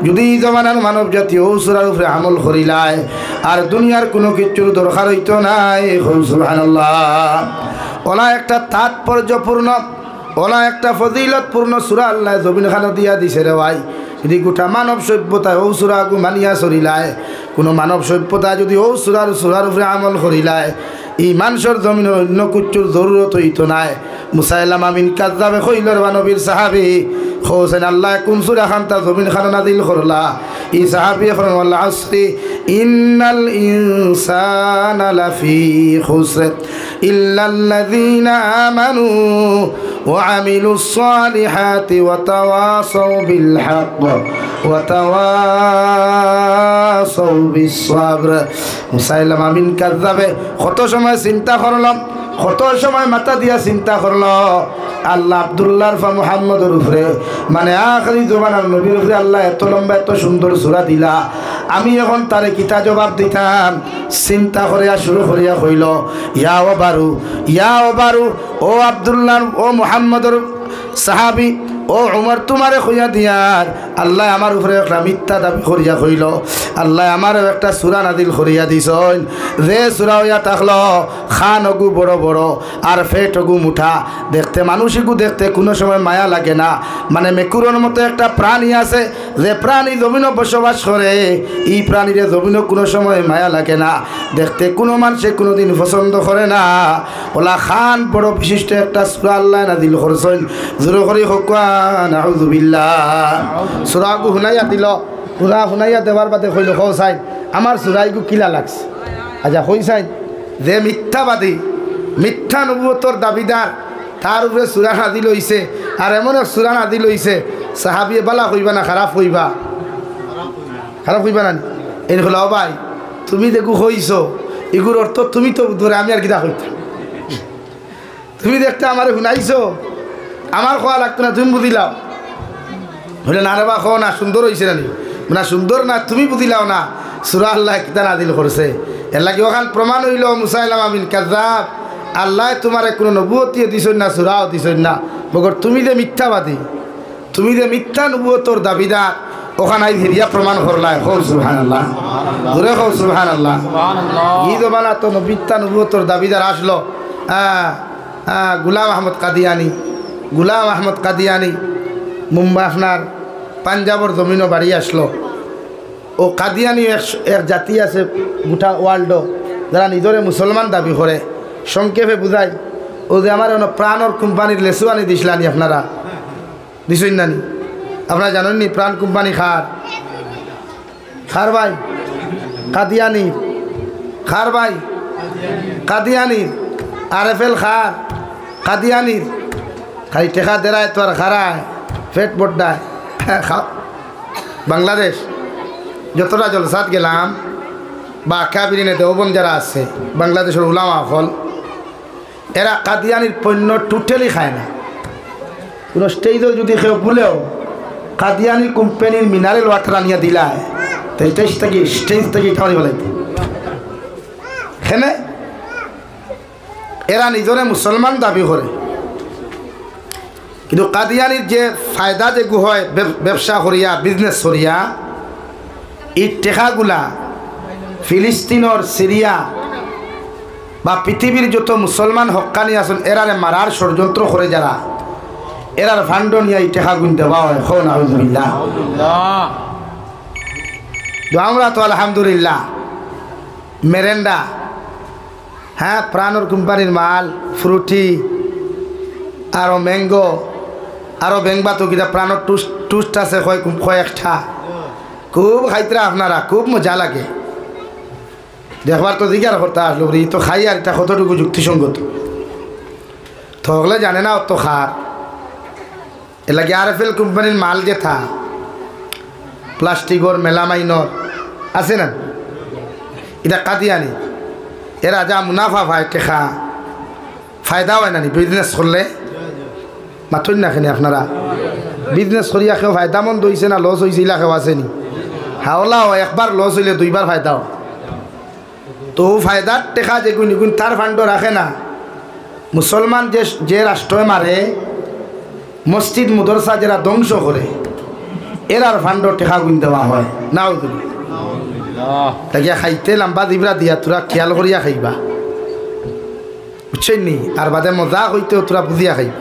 যদি এই জমানার মানব জাতি ও সূরার উপরে আমল করিলায় আর দুনিয়ার কোনো কিছুর দরকার হইতো নাই। সুবহানাল্লাহ। ওলা একটা তাৎপর্যপূর্ণ, ওলা একটা ফজিলতপূর্ণ সূরা আল্লাহ জমিনখানো দিয়া দিছে রে ভাই। যদি গোটা মানব সভ্যতায় ও সূরাগু মানিয়া চলিলায়, কোনো মানব সভ্যতা যদি ও সূরার উপরে আমল করিলায়, এই মানুষের জমিনের অন্য কুচ্চুর জরুরত হইতো নাই। মুসাইলামা বিন কাযযাবে কইলর নবীর সাহাবী হোসেন আল্লাহ কোন সূরা খান তা জমিন খান নাযিল করলা। এই সাহাবী ফরমান আল আসরি ইন্নাল ইনসানা লাফি খুসর ইল্লাল্লাযীনা আমানু ওয়া আমিলুস সালিহাতি ওয়া তাওয়াসাউ বিল হক ওয়া তাওয়াসাউ বিস সাবর। মুসাইলামা বিন কাযযাবে কত সময় চিন্তা করলাম, কত সময় মাথা দিয়া চিন্তা করলো আল্লাহ আব্দুল্লাহর ফা মুহাম্মদের উপরে, মানে আখরি জমানার নবীর উপরে আল্লাহ এত লম্বা এত সুন্দর সূরা দিলা, আমি এখন তারে কিতা জবাব দিতাম। চিন্তা করিয়া শুরু করিয়া হইল, ইয়া ও বারু ও আব্দুল্লাহ ও মুহাম্মদের সাহাবি ও উমর, তোমারে কইয়া দিয়ার আল্লাহ আমার উপরে একটা মিথ্যা দাবি করিয়া হইল, আল্লাহ আমারও একটা সূরা নাজিল করিয়া দিছইন, যে সূরা হইয়া থাকলো খান অগু বড় বড় আর ফেট অগু মুঠা, দেখতে মানুষিকু দেখতে কোনো সময় মায়া লাগে না, মানে মেকুরের মতো একটা প্রাণী আছে যে প্রাণী জমিনও বসবাস করে, এই প্রাণীরে জমিনও কোনো সময় মায়া লাগে না, দেখতে কোনো মানুষে কোনোদিন পছন্দ করে না, ওলা খান বড় বিশিষ্ট একটা সূরা আল্লাহ নাজিল করছইন। জোরে করে হোক নাউযুবিল্লাহ। সূরাগু শুনাইয়া দিল, সূরা শুনাইয়া দেওয়ার বাদে কইল কও সাইন আমার সূরাইগু কিলা লাগছে। আচ্ছা কই সাইন যে মিথ্যাবাদী মিথ্যা নবুয়তর দাবিদার তার উপরে সূরা নাজিল হইছে, আর এমন এক সূরা নাজিল হইছে সাহাবিয়ে বালা কইবা না খারাপ কইবা? খারাপ কইবা না? এই হলো ভাই তুমি দেখো হইছো এগুর অর্থ তুমি তো ধরে আমি আর কিতা কইতাম, তুমি দেখতে আমারে শুনাইছো, আমার খোয়া লাগতো না, তুমি বুঝিলাও বলে না রে বা খো না সুন্দর হয়েছে না সুন্দর না, তুমি বুঝিলাও না সূরা আল্লাহ কিতা নাজিল করছে। এর লাগে ওখান প্রমাণ হইল মুসাইলামা বিন কাযযাব আল্লাহ তোমারে কোনো নবুয়তিও দিছই না সূরাও দিছই না, বগর তুমি যে মিথ্যাবাদী, তুমি যে মিথ্যা নবুয়তর দাবিদার, ওখানে হিরিয়া প্রমাণ করলাই। হো সুবহানাল্লাহ, জোরে হো সুবহানাল্লাহ। এই জমানা তো মিথ্যা নবুয়তর দাবিদার আসলো গুলাম আহমদ কাদিয়ানি মুম্বাই আপনার পাঞ্জাবর জমিনও বাড়ি আসলো। ও কাদিয়ানি এক জাতি আছে গোটা ওয়ার্ল্ড যারা নিজরে মুসলমান দাবি করে, সংক্ষেপে বুঝাই ও যে আমার প্রাণর কোম্পানির লেসু আনি দিছিলানি, আপনারা দিছই নানি? আপনারা জানেননি প্রাণ কোম্পানি খার ভাই কাদিয়ানির RFL কাদিয়ানির খালি টেকা দেরায় তো আর খারায় পেট বড্ডায় বাংলাদেশ যতটা জলসাত গেলাম বা কাবিরিনে দেওবন যারা আছে বাংলাদেশের উলামা ফল, এরা কাদিয়ানির পণ্য টোটালি খায় না। কোনো স্টেজও যদি কেউ ভুলেও কাদিয়ানির কোম্পানির মিনারেল ওয়াটার আনিয়া দিলায় তো স্টেজ থেকে খাওয়ানি বলে এখানে এরা নিজরে মুসলমান দাবি করে, কিন্তু কাদিয়ানির যে ফায়দা যে হয় ব্যবসা করিয়া বিজনেস করিয়া এই টেকাগুলা ফিলিস্তিনের সিরিয়া বা পৃথিবীর যত মুসলমান হক্কানি আছেন এরারে মারার ষড়যন্ত্র করে যারা, এরার ফান্ড নিয়ে এই টেকাগুন দেওয়া হয়। হো নাউযুবিল্লাহ। আমরা তো আলহামদুলিল্লাহ মেরেন্ডা, হ্যাঁ প্রাণর কোম্পানির মাল, ফ্রুটি আরও ম্যাঙ্গো আরও বেংবা তো কিনা প্রাণর টুস্ট আছে কয়েকটা, খুব খাইতরা আপনারা, খুব মজা লাগে দেখবার। তো জিজ্ঞার করতে আসলো ই তো খাই আর এটা কতটুকু যুক্তিসঙ্গত থাকলে জানে না অত খার। এর লাগে RFL কোম্পানির মাল যে থা প্লাস্টিকর মেলামাইনর আছে না, এটা কাদিয়ানি, এরা যা মুনাফা পায় টেকা ফায়দা হয় না বিজনেস করলে মাথুন না খেনি আপনারা বিজনেস করিয়া কেউ ফায়দা মন্দ হয়েছে না লস হয়েছে ইলা কেউ আসেনি? হাওলা একবার লস হইলে দুইবার ফায়দা হয়। তো ফায়দার টেকা যে গুণ তার ফান্ড রাখে না। মুসলমান যে রাষ্ট্র মারে মসজিদ মুদরসা যারা ধ্বংস করে এরার ফান্ড টেকা গুণ দেওয়া হয়। নাও তুমি তাকে খাইতে লম্বা দিবরা দিয়া তোরা খেয়াল করিয়া খাইবা, বুঝছেন নি? আর বাদে মজা হইতেও তোরা বুঝিয়া খাইবা,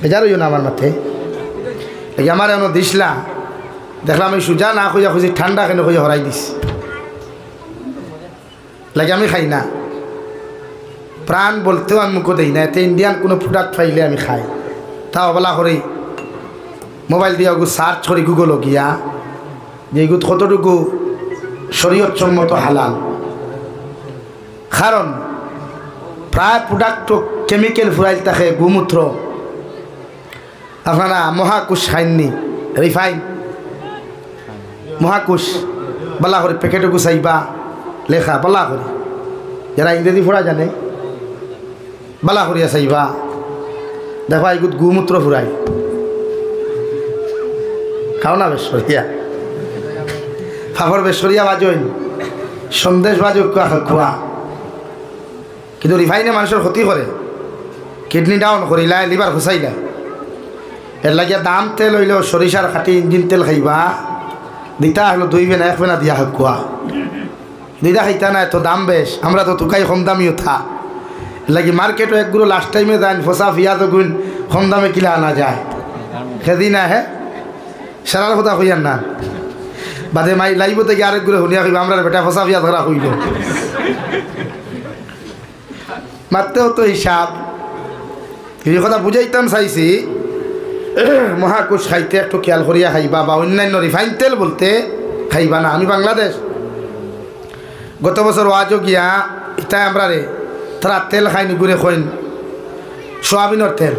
বেজার হইও না আমার মাথে। আমার এমন দিসলা দেখলাম আমি সোজা না খুঁজা খুঁজি ঠান্ডা কেন খুঁজে হরাই দিস লাগে আমি খাই না। প্রাণ বলতেও আমি মুখো দেই না, এতে ইন্ডিয়ান কোনো প্রোডাক্ট পাইলে আমি খাই। তা অবলা করি মোবাইল দিয়ে সার্চ করি গুগল গিয়া যে এগুলো কতটুকু শরীয়ত সম্মত হালাল। কারণ প্রায় প্রোডাক্ট কেমিক্যাল ফুরাইল থাকে, গোমূত্র আপনারা মহাকুশ খাইননি, রিফাইন মহাকুশ বালা করে প্যাকেটে গুছাইবা লেখা বালা করে, যারা ইংরেজি ফুরা জানে বালা করিয়া চাইবা দেখো এগুত গোমূত্র ফুরাই খাও না বেশরিয়া ফাফর বেশরিয়া বাজইন সন্দেশ বাজো খোয়া, কিন্তু রিফাইনে মানুষের ক্ষতি করে, কিডনি ডাউন করিলায়, লিভার খুসাইলায়। এর লাগিয়া দাম তেল হইলেও সরিষার খাটি ইঞ্জিন তেল খাইবা, দিতা হলো 2 বেনা 1 বেনা দিয়া খোয়া, দিদা খাইতা না এত দাম বেশ, আমরা তো তুকাই কম দামিও থা লাগি মার্কেটও একগুলো লাস্ট টাইমে যান ফসা ফিয়াজ গুণ কম দামে কিলা আনা যায়, সেদিন আহে সারার কথা কইয়ার না বাদে মাই লাইব থেকে আরেকগুলো শুনিয়া কইবা আমরা বেটা ফসা ফিয়াজ ধরা কইল মারতেও তো হিসাব। এই কথা বুঝাইতাম চাইছি, মহাকুশ খাইতে একটু খেয়াল করিয়া খাইবা, বা অন্যান্য রিফাইন তেল বলতে খাইবা না। আমি বাংলাদেশ গত বছর ওয়াজও গিয়া ইটাই আমরা রে তারা তেল খাইনি ঘুরে খইন সোয়াবিনের তেল,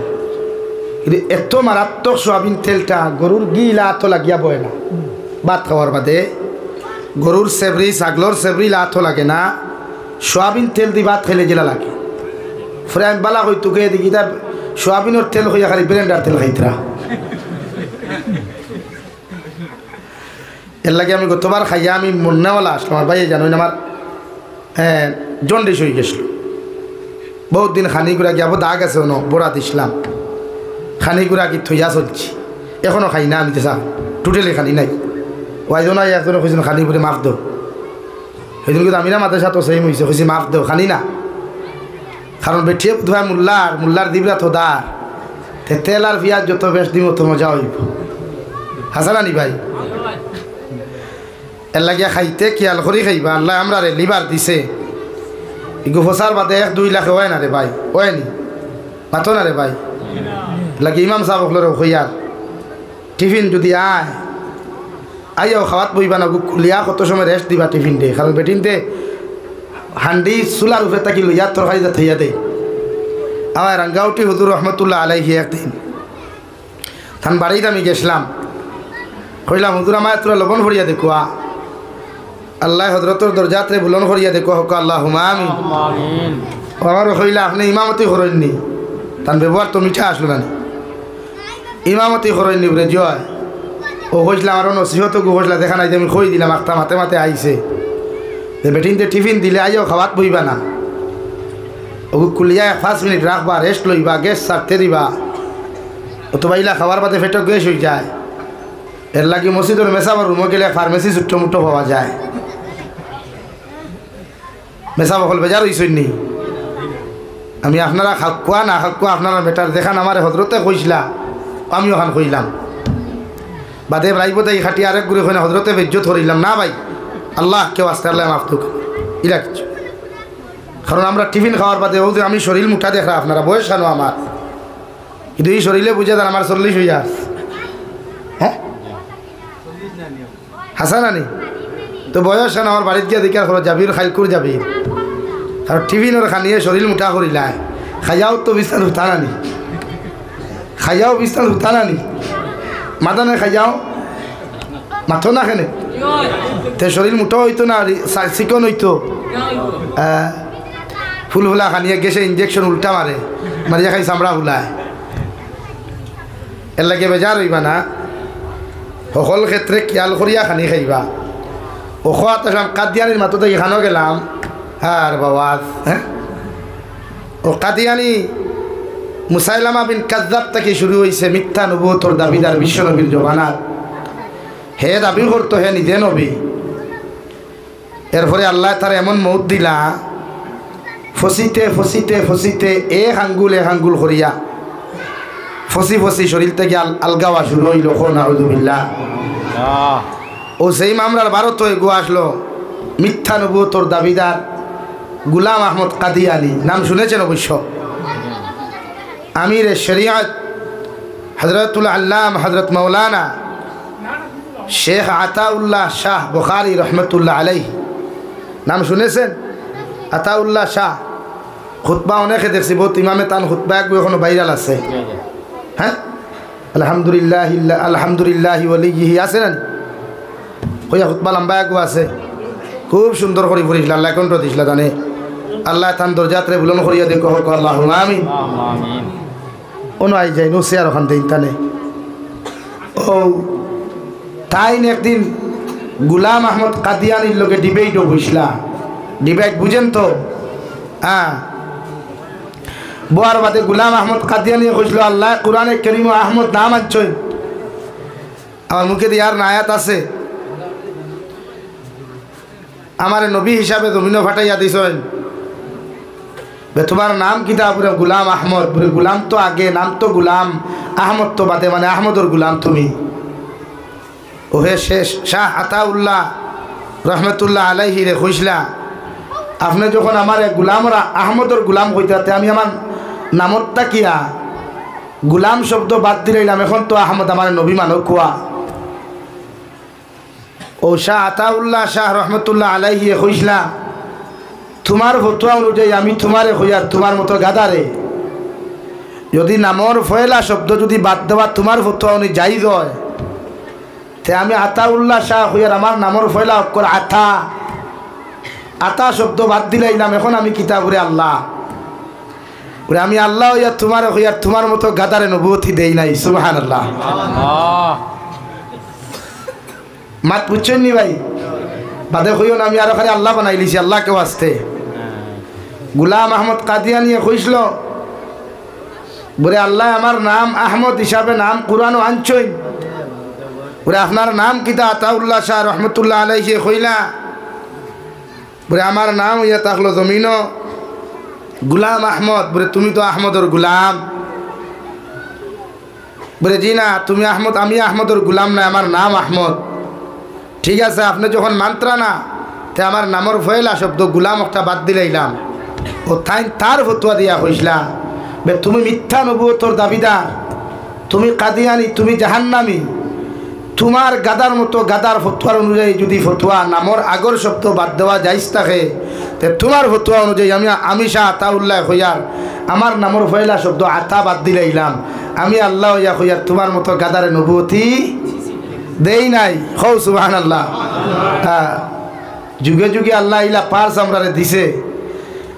কিন্তু এত মারাত্মক সোয়াবিন তেলটা গরুর গিলা তো লাগিয়া বয় না, ভাত খাওয়ার বাদে গরুর সেবরি ছাগলর সেবরি লাতো লাগে না, সোয়াবিন তেল দি ভাত খাইলে জেলা লাগে। ফরে আমি বালা কই তোকে দেখি তার সোয়াবিনের তেল হইয়া খালি ব্রেন্ডার তেল খাইতরা, এর লাগে আমি গতবার খাইয়া আমি মন্নাওয়ালা আসলাম, আমার ভাইয়ে জানোই না আমার জন্ডিস হয়ে গেছিল, বহুত দিন খানিগুড়া গিয়ে দাগ আছে ন বরাত ইসলাম, খানিগুড়া কি থইয়া চলছি, এখনও খাই না আমি তো চা টোটালি খানি নাই। ওয়াইজন একজনে খুঁজছেন খানি করে মাফ দো, সেইদিন কিন্তু আমি না মাথার সাথে সেই হয়েছে খুঁজছি মাফ দেও খানি না, কারণ বেঠিয়ে ধোয়া মোল্লার দিবরা তো দার তেল আর পিঁয়াজ যত বেশ দিব তো মজা হইব, হাসানা নি ভাই। এর লাগিয়া খাইতে খেয়াল করি খাইবা, আল্লাহ আমরা রে লিভার দিছে, ইগু ফসার বাদে 1-2 লাখ হয় না রে ভাই, হয়নি মাতো না রে ভাই। লাগে ইমাম সাহেব হলো হইয়ার টিফিন যদি আইও খাওয়াত বইবা না, লিয়া কত সময় রেস্ট দিবা টিফিন দে, কারণ বেটিনতে হান্ডি চুলার উপরে তাকি লইয়া তরকারি থাইয়া দে। আমার রাঙ্গাউটি হুজুর রহমতুল্লাহ আলাইহি একদিন থান বাড়িতে আমি গেছিলাম, কইলাম হুজুর আমার তোরা লবণ ভরিয়া দেখুয়া, আল্লাহ হজরতর দরজাতে বুলন ভরিয়া দেখো হক আল্লাহ আমিন। আমারও কইলা আপনি ইমামতি করেননি, তার ব্যবহার তো মিঠা আসলো না, ইমামতি করেননি বলে জয় ও কইসলাম আরও নসিহত গু কইসলা দেখা নাই, আমি খই দিলাম আখতা মাতে মাতে আইসে যে বেটিনতে টিফিন দিলে আইও খাওয়াত বইবা না, ও কুলিয়া 5 মিনিট রাখবা, রেস্ট লইবা, গ্যাস ছাড়তে দিবা, অত বাইলা খাওয়ার বাদে ফেটো গ্যাস হয়ে যায়। এর লাগে মসজিদের মেসাবার রুমে গেলে ফার্মেসি ছোট্ট মুটো পাওয়া যায়, মেসা বকল বেজার হইসনি। আমি আপনারা খাকুয়া না খাকুয়া আপনারা বেটার দেখান আমার হজরতে কইসলা, আমিও খান কইলাম বাদে রাইবতে এই খাটি আরেক ঘুরে না হজরতে বেজ্জত করিলাম না ভাই, আল্লাহ কেউ আসতে আল্লাহ মাফ তুক ইরা কিছু। কারণ আমরা টিফিন খাওয়ার বাদে ও যে আমি শরীর মুঠা দেখা আপনারা বয়স খানো আমার, কিন্তু এই শরীরে বুঝে দেন আমার 40 হইয়া, হ্যাঁ হাসানানি তো বয়স খান আমার বাড়িতে গিয়ে দেখার খরচ যাবির খাইলকুর যাবি, কারণ টিফিনের খানিয়ে শরীর মুঠা করিলায়, খাইয়াও তো বিস্তার উঠা নানি, খাইয়াও বিস্তার উঠা নানি, মাদানে খাইয়াও মাথো না খেনে তে শরীর মুঠো হইতো না, চিকন হইতো, ফুল ফুলা খানিয়ে গেছে ইঞ্জেকশন উল্টা মারে, মারিয়া খাই চামড়া ফুলায়। এর লাগে বেজার হইবা না, সকল ক্ষেত্রে খেয়াল করিয়া খানি খাইবা। ও খাওয়াতে কাদিয়ানির মাতো থেকে খানো গেলাম, আর বাবা হ্যাঁ ও কাদিয়ানি মুসাইলামা বিন কাযযাব থেকে শুরু হয়েছে মিথ্যা নবুয়তর দাবিদার বিশ্বনবীর জমানাত, হে দাবি করতো হে নিজে নবী, এরপরে আল্লাহ তার এমন মৌত দিলা ফসিতে ফসিতে ফসিতে এক আঙ্গুল করিয়া ফসি ফসি শরীর থেকে আলগাওয়া শুরু হইল, নাউযুবিল্লাহ। ও সেই মামলার ভারত হয়ে গো আসলো মিথ্যা নবুয়তর দাবিদার গুলাম আহমদ কাদিয়ানি, নাম শুনেছেন অবশ্য, আমির শরিয়ত হযরতুল আল্লামা হযরত মাওলানা শেখ আতাউল্লাহ শাহ বুখারী রহমতুল্লাহ আলাইহি, নাম শুনেছেন? আতাউল্লাহ শাহ খুতবা অনেকে দেখছি, বহুত ইমামে তান খুতবা একবার এখনো ভাইরাল আছে। হ্যাঁ, আলহামদুলিল্লাহ আলহামদুলিল্লাহ ওয়ালিহি আছে না, হইয়া খুতবা লম্বা একগু আছে, খুব সুন্দর করে পড়িছিল, আল্লাহ কণ্ঠ দিছিল জানে। আল্লাহ তান দরজাত্রে বুলন করিয়া দেখো আল্লাহুম্মা আমিন। অনু আই যাই নুসে আর ওখান দিন টানে ও তাইন একদিন গুলাম আহমদ কাদিয়ানির লোকে ডিবেটও বসলা। ডিবেট বুঝেন তো? হ্যাঁ, বোয়ার বাদে গুলাম আহমদ কাদিয়ানি কইছিল আল্লাহ কোরআনে কারীম আহমদ নাম আনছই, আমার মুখে দিয়ে আর নায়াত আছে, আমার নবী হিসাবে জমিনও ফাটাইয়া দিছেন, তোমার নাম কিতা? পুরো গুলাম আহমদ। পুরো গুলাম তো আগে, নাম তো গুলাম, আহমদ তো বাদে, মানে আহমদর গুলাম তুমি। ওহে শেষ শাহ আতাউল্লাহ রহমতুল্লাহ আলাইহি রে কইসলা আপনি যখন আমার গুলামর আহমদর গুলাম কইতাতে আমি আমার নামতটা কিয়া গুলাম শব্দ বাদ দিলাম, এখন তো আহমদ আমার নবী মানব কোয়া। ও শাহ আতাউল্লাহ শাহ রহমতুল্লাহ আলাইহি কইসলা তোমার ফতোয়া অনুযায়ী আমি তোমারে কইয়ার তোমার মতো গাদারে যদি নামর ফয়লা শব্দ যদি বাদ দেওয়া তোমার ফতোয়া অনুযায়ী জায়েজ হয়, তে আমি আতাউল্লাহ শাহ হইয়ার আমার নামর ফয়লা অক্ষর আতা, আতা শব্দ বাদ দিলাইলাম, এখন আমি কিতাবরে আল্লাহ, আমি আল্লাহ হইয়া তোমার হইয়ার তোমার মতো গাদারে নবুয়তি দেই নাই। সুবহানাল্লাহ। মাত বুঝছেন নি ভাই? বাদে কইও না আমি আরো খালি আল্লাহ বানাই লিছি, আল্লাহ কেউ আসতে। গুলাম আহমদ কাদিয়ানি কইছিল বলে আল্লাহ আমার নাম আহমদ হিসাবে নাম কুরআনও আনছই, বলে আপনার নাম কিতা? আতাউল্লাহ শাহ রহমতুল্লাহ আলাইহি কইলা বলে আমার নাম ইয়া থাকলো জমিন গুলাম আহমদ। বলে তুমি তো আহমদর গুলাম। বলে জি না, তুমি আহমদ, আমি আহমদর গুলাম না, আমার নাম আহমদ। ঠিক আছে, আপনি যখন মান্ত্রা না, তে আমার নামর ফয়লা শব্দ গুলাম একটা বাদ দিলাইলাম। ও তার ফতোয়া দিয়া কইসলা বে তুমি মিথ্যা নবুয়তর দাবিদার, তুমি কাদিয়ানি, তুমি জাহান্নামী, তোমার গাদার মতো গাদার ফতোয়ার অনুযায়ী যদি ফতোয়া নামর আগর শব্দ বাদ দেওয়া যাইজ থাকে, তে তোমার ফতোয়া অনুযায়ী আমি শাহ আতাউল্লাহ হইয়ার আমার নামর ফয়লা শব্দ আতা বাদ দিলাইলাম, আমি আল্লাহ হইয়া হইয়ার তোমার মতো গাদারে নবুয়তি দেই নাই। হৌ সুবহানাল্লাহ। যুগে যুগে আল্লাহ ইলা পার্স আমরা দিছে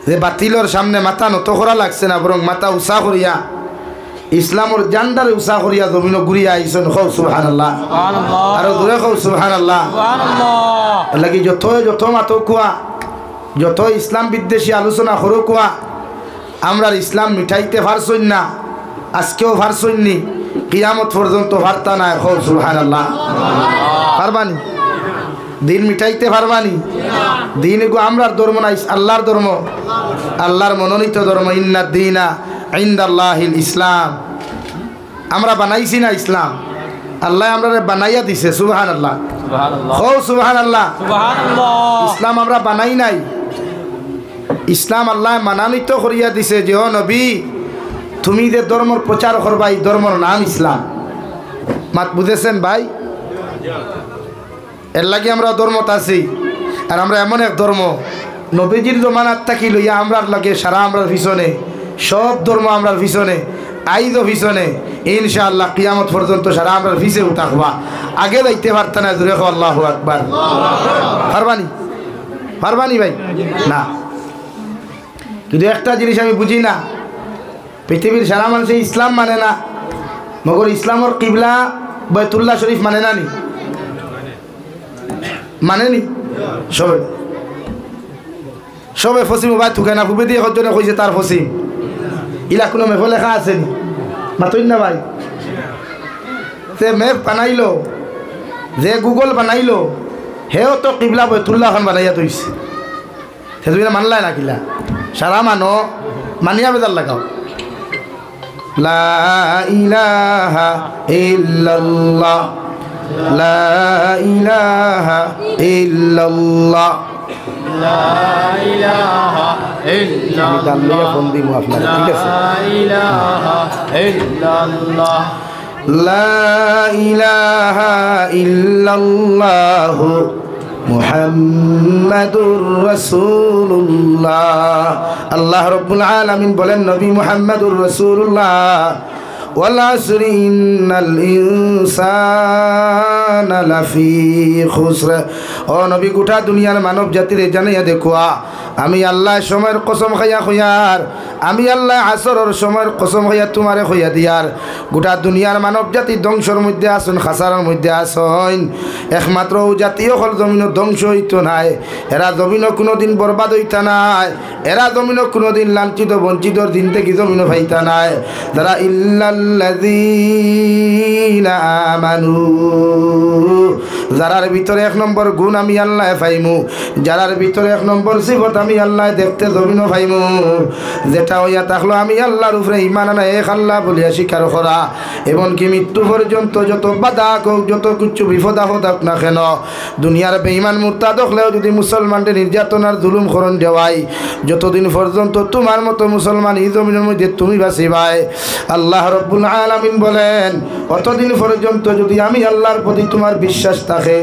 যে বাতিলর সামনে মাথা নত করা লাগছে না, বরং মাথা উষা করিয়া ইসলামর জান্ডারে উষা করিয়া জমিন ঘুরিয়া আইসন। হৌ সুবহানাল্লাহ। আর দূরে হৌ সুবহানাল্লাহ। লাগি যত মাতো কুয়া, যত ইসলাম বিদ্বেষী আলোচনা করো কুয়া, আমরা ইসলাম মিঠাইতে পারছই না, আজকেও পারছই নি, কিয়ামত পর্যন্ত পারতা না। হৌ সুবহানাল্লাহ। পারবানি? দিন মিটাইতে পারবানি? দিন এগো আমরার ধর্ম না, আল্লাহর ধর্ম, আল্লাহর মনোনীত ধর্ম। ইন্না দীনা ইনদাল্লাহিল ইসলাম। আমরা বানাইছি না ইসলাম, আল্লাহ আমরা বানাইয়া দিছে। সুবহানাল্লাহ। হৌ সুবহানাল্লাহ। ইসলাম আমরা বানাই নাই, ইসলাম আল্লাহ মানানিত করিয়া দিছে যে ও নবী তুমি যে ধর্মর প্রচার করবা, এই ধর্মর নাম ইসলাম। মাত বুঝেছেন ভাই? এর লাগে আমরা ধর্মত আছি। আর আমরা এমন এক ধর্ম নবীজির জমানার থাকি লইয়া আমরার লাগে সারা আমরার পিছনে, সব ধর্ম আমরার পিছনে, আইদও পিছনে, ইনশাআল্লাহ কিয়ামত পর্যন্ত সারা আমরার পিছেও থাকবা। আগে যাইতে পারত না, জুড়ে খো আল্লাহু আকবার। পারবানি? পারবানি ভাই? না। কিন্তু একটা জিনিস আমি বুঝি না, পৃথিবীর সারা মানুষে ইসলাম মানে না, মগর ইসলামর কিবলা বাইতুল্লাহ শরীফ মানে না নি? মানেনি? সবে সবে ফসিম ভাই থুকে না, ফুবে দিয়ে কজনে কইছে তার ফসিম, ইলা কোনো মেফ লেখা আছে নি? মাতই না ভাই। সে মেপ বানাইলো, যে গুগল বানাইলো, হেও তো কিবলা বাইতুল্লাহখন বানাইয়া তৈছে, সে তুমি মানলাই না কিলা? সারা মানো মানিয়া বেজার লাগাও। লা ইলাহা ইল্লাল্লাহ, লা ইলাহা ইল্লাল্লাহ, লা ইলাহা ইল্লাল্লাহ। ফোন দিব আপনারা, ঠিক আছে? লা ইলাহা ইল্লাল্লাহ, লা ইলাহা ইল্লাল্লাহু মুহাম্মাদুর রাসূলুল্লাহ। আল্লাহ রাব্বুল আলামিন বলেন নবী মুহাম্মাদুর রাসূলুল্লাহ ওয়াল আসরি ইন্নাল ইনসানা লাফি খুসর। ও নবী গোটা দুনিয়ার মানব জাতিরে জানাইয়া দেখুয়া আমি আল্লাহ সময়ের কসম খাইয়া খয়ার, আমি আল্লাহ আসরের সময়ের কসম খাইয়া তোমারে খইয়া দিয়ার গোটা দুনিয়ার মানব জাতি ধ্বংসের মধ্যে আসুন, খাসারের মধ্যে আসুন। একমাত্র জাতীয় হল জমিন ধ্বংস হইতো নাই, এরা জমিনও কোনোদিন বরবাদ হইতা নাই, এরা জমিনও কোনোদিন লাঞ্ছিত বঞ্চিতর দিন থেকে জমিনও পাইতা নাই। যারা ইল্লাল্লাযীনা আমানু, যারার ভিতরে এক নম্বর গুণ আমি আল্লাহ পাইমু, যারার ভিতরে এক নম্বর সিফত আমি আল্লাহ দেখতে জমিনও পাইমু, যেটা হইয়া থাকলো আমি আল্লাহর উপরে ঈমান আনা এক আল্লাহ বলিয়া স্বীকার করা, এমনকি মৃত্যু পর্যন্ত যত বাধা হোক, যত কিছু বিপদ আপদ হোক না কেন, দুনিয়ার বেঈমান মুরতাদ হলেও যদি মুসলমানদের নির্যাতনার জুলুম করণ দেওয়াই, যতদিন পর্যন্ত তোমার মতো মুসলমান এই জমিনের মধ্যে তুমি বাঁচিবাই, আল্লাহ রব্বুল আলামিন বলেন অতদিন পর্যন্ত যদি আমি আল্লাহর প্রতি তোমার বিশ্বাস থাকে,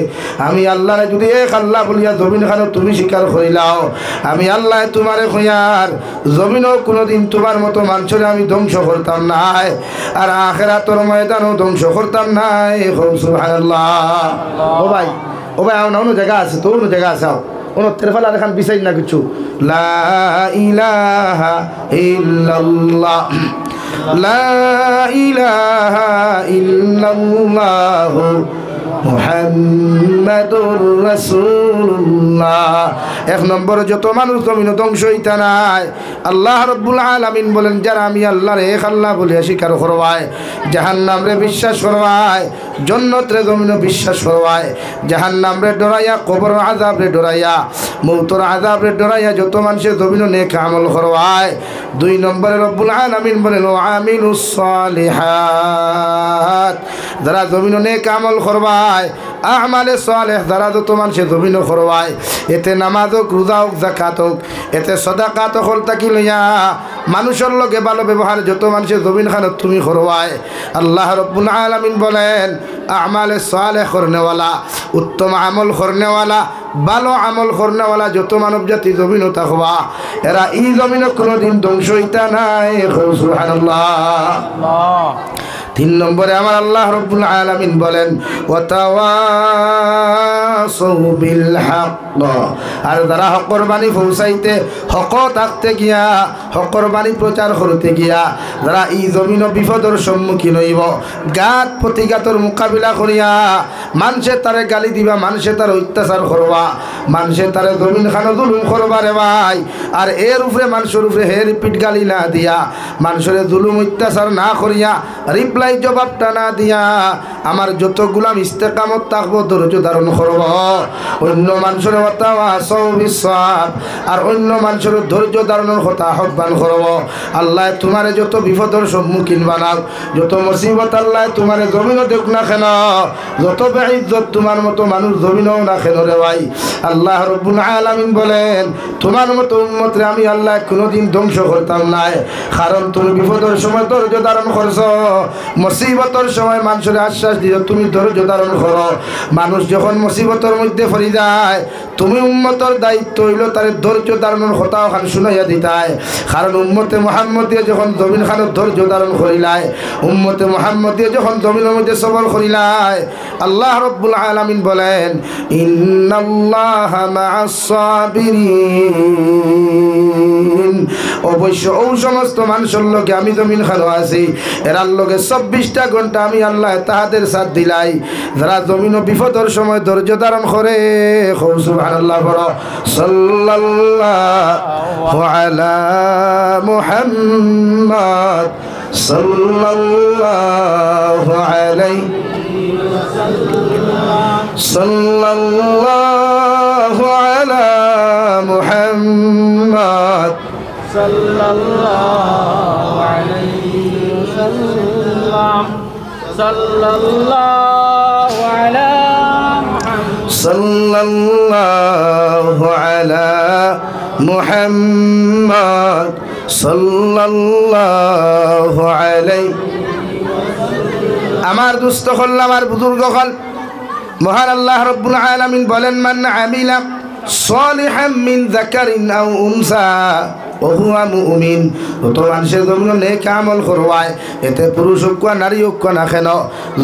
আমি আল্লাহরে যদি এক আল্লাহ বলিয়া জমিন খানো তুমি স্বীকার করিলাও, আমি আল্লাহ তোমারে খয়ার জমিনও কোনোদিন তোমার মতো মানুষের আমি ধ্বংস করতাম নাই, আর আখিরাতের ময়দানও ধ্বংস করতাম নাই। সুবহানাল্লাহ। ও ভাই, ও ভাই, অন্য জায়গা আছে তো, অন্য জায়গা আছে, অন্য তেরফাল আর এখান বিচাই না কিছু। লা ইলাহা ইল্লাল্লাহ, লা ইলাহা ইল্লাল্লাহ মুহাম্মাদুর রাসূলুল্লাহ। এক নম্বর যত মানুষ জমিন ধ্বংস হইতা নাই, আল্লাহ রাব্বুল আলামিন বলেন যারা আমি আল্লাহর এক আল্লাহ বলিয়া স্বীকার করবায়, জাহান্নামরে বিশ্বাস করবায়, জান্নাতরে জমিন বিশ্বাস করবায়, জাহান্নামরে ডরাইয়া, কবর আযাবরে ডরাইয়া, মৌতর আযাবরে ডরাইয়া যত মানুষের জমিন নেক আমল করবায়। দুই নম্বরে রব্বুল আলামিন বলেন ও আমিলুস সালিহাত, যারা জমিন নেক আমল করবায়, আমালে সালেহ যারা যত মানুষের জমিন করবায়, এতে নামাজ হোক, রোজা হোক, যাকাত হোক, এতে সদাকাত হল তাকি লইয়া মানুষের লগে ভালো ব্যবহার যত মানুষের জমিন খানত তুমি করবায়, আল্লাহ রব্বুল আলামিন বলেন আমালে সালেহ করনেওয়ালা, উত্তম আমল করনেওয়ালা, ভালো আমল করনেওয়ালা যত মানব জাতি জমিন থাকবা, এরা এই জমিন কোনোদিন ধ্বংস হইতা নাই। সুবহানাল্লাহ। তিন নম্বরে আমার আল্লাহ রব্বুল আলামিন বলেন ওয়াতাওয়াসাউ বিল হক, আর যারা হকর বাণী পৌঁছাইতে, হক থাকতে গিয়া, হকর বাণী প্রচার করতে গিয়া যারা এই জমিন বিপদের সম্মুখীন হইব, গাত প্রতিঘাতর মোকাবিলা করিয়া মানুষে তারে গালি দিবা, মানুষে তার অত্যাচার করবা, মানুষে তারে জমিন খানো জুলুম করবা রে ভাই, আর এর উপরে মানুষের উপরে হে রিপিট গালি না দিয়া, মানুষের জুলুম অত্যাচার না করিয়া, রিপ্লাই জবাবটা না দিয়া আমার যত গুলাম ইস্তেকামত থাকবো, ধৈর্য ধারণ করব, অন্য মানুষের ওয়াতাওয়াসাউ বিসসাবর, আর অন্য মানুষের ধৈর্য ধারণের কথা আহ্বান করব। আল্লাহ তোমারে যত বিপদের সম্মুখীন বানাও, যত মুসিবত আল্লাহ তোমারে জমিনও দেখ না কেন, যত বেইজ্জত তোমার মতো মানুষ জমিনও না কেন রে ভাই, আল্লাহ রব্বুল আলামিন বলেন তোমার মতো উম্মতরে আমি আল্লাহ কোনোদিন ধ্বংস করতাম নাই, কারণ তুমি বিপদের সময় ধৈর্য ধারণ করছো, মুসিবতের সময় মানুষের আশ্বাস দিও তুমি ধৈর্য ধারণ করো। মানুষ যখন মুসিবতের মধ্যে পড়ে যায়, তুমি উম্মতের দায়িত্ব হইল তার ধৈর্য ধারণের কথা ওখানে শুনাইয়া দিতায়, কারণ উম্মতে মুহাম্মদিয়া যখন জমিন খানত ধৈর্য ধারণ করিলায়, উম্মতে মুহাম্মদিয়া যখন জমিনের মধ্যে সবর করিলায়, আল্লাহ রব্বুল আলামিন বলেন ইন্নাল্লাহা মা'আস সাবিরিন, অবশ্য ও সমস্ত মানুষের লোকে আমি জমিন খানো আছি, এরার লোকে 24টা ঘন্টা আমি আল্লাহ তাহাদের সাথ দিলাই, যারা জমিন ও বিপদের সময় ধৈর্য ধারণ করে। সুবহানাল্লাহ। সাল্লাল্লাহু আলা মুহাম্মাদ সাল্লাল্লাহু আলাইহি সাল্লাল্লাহু আলা মুহাম্মাদ সাল্লাল্লাহু আলাইহি ওয়াসাল্লাম, সাল্লাল্লাহু আলা মুহাম্মাদ, সাল্লাল্লাহু আলা মুহাম্মাদ সাল্লাল্লাহু আলাইহি আমার দুস্থ হল আমার বুজুর্গ হল মহান আল্লাহ রব্বুল আলামিন বলেন মান আমিলা সালিহাম মিন যাকারিন আও উনসা ওয়া হুয়া মুমিন তো মানুষের জমিন নেক আমল করবায় এতে পুরুষ হোক নারী হোক না কেন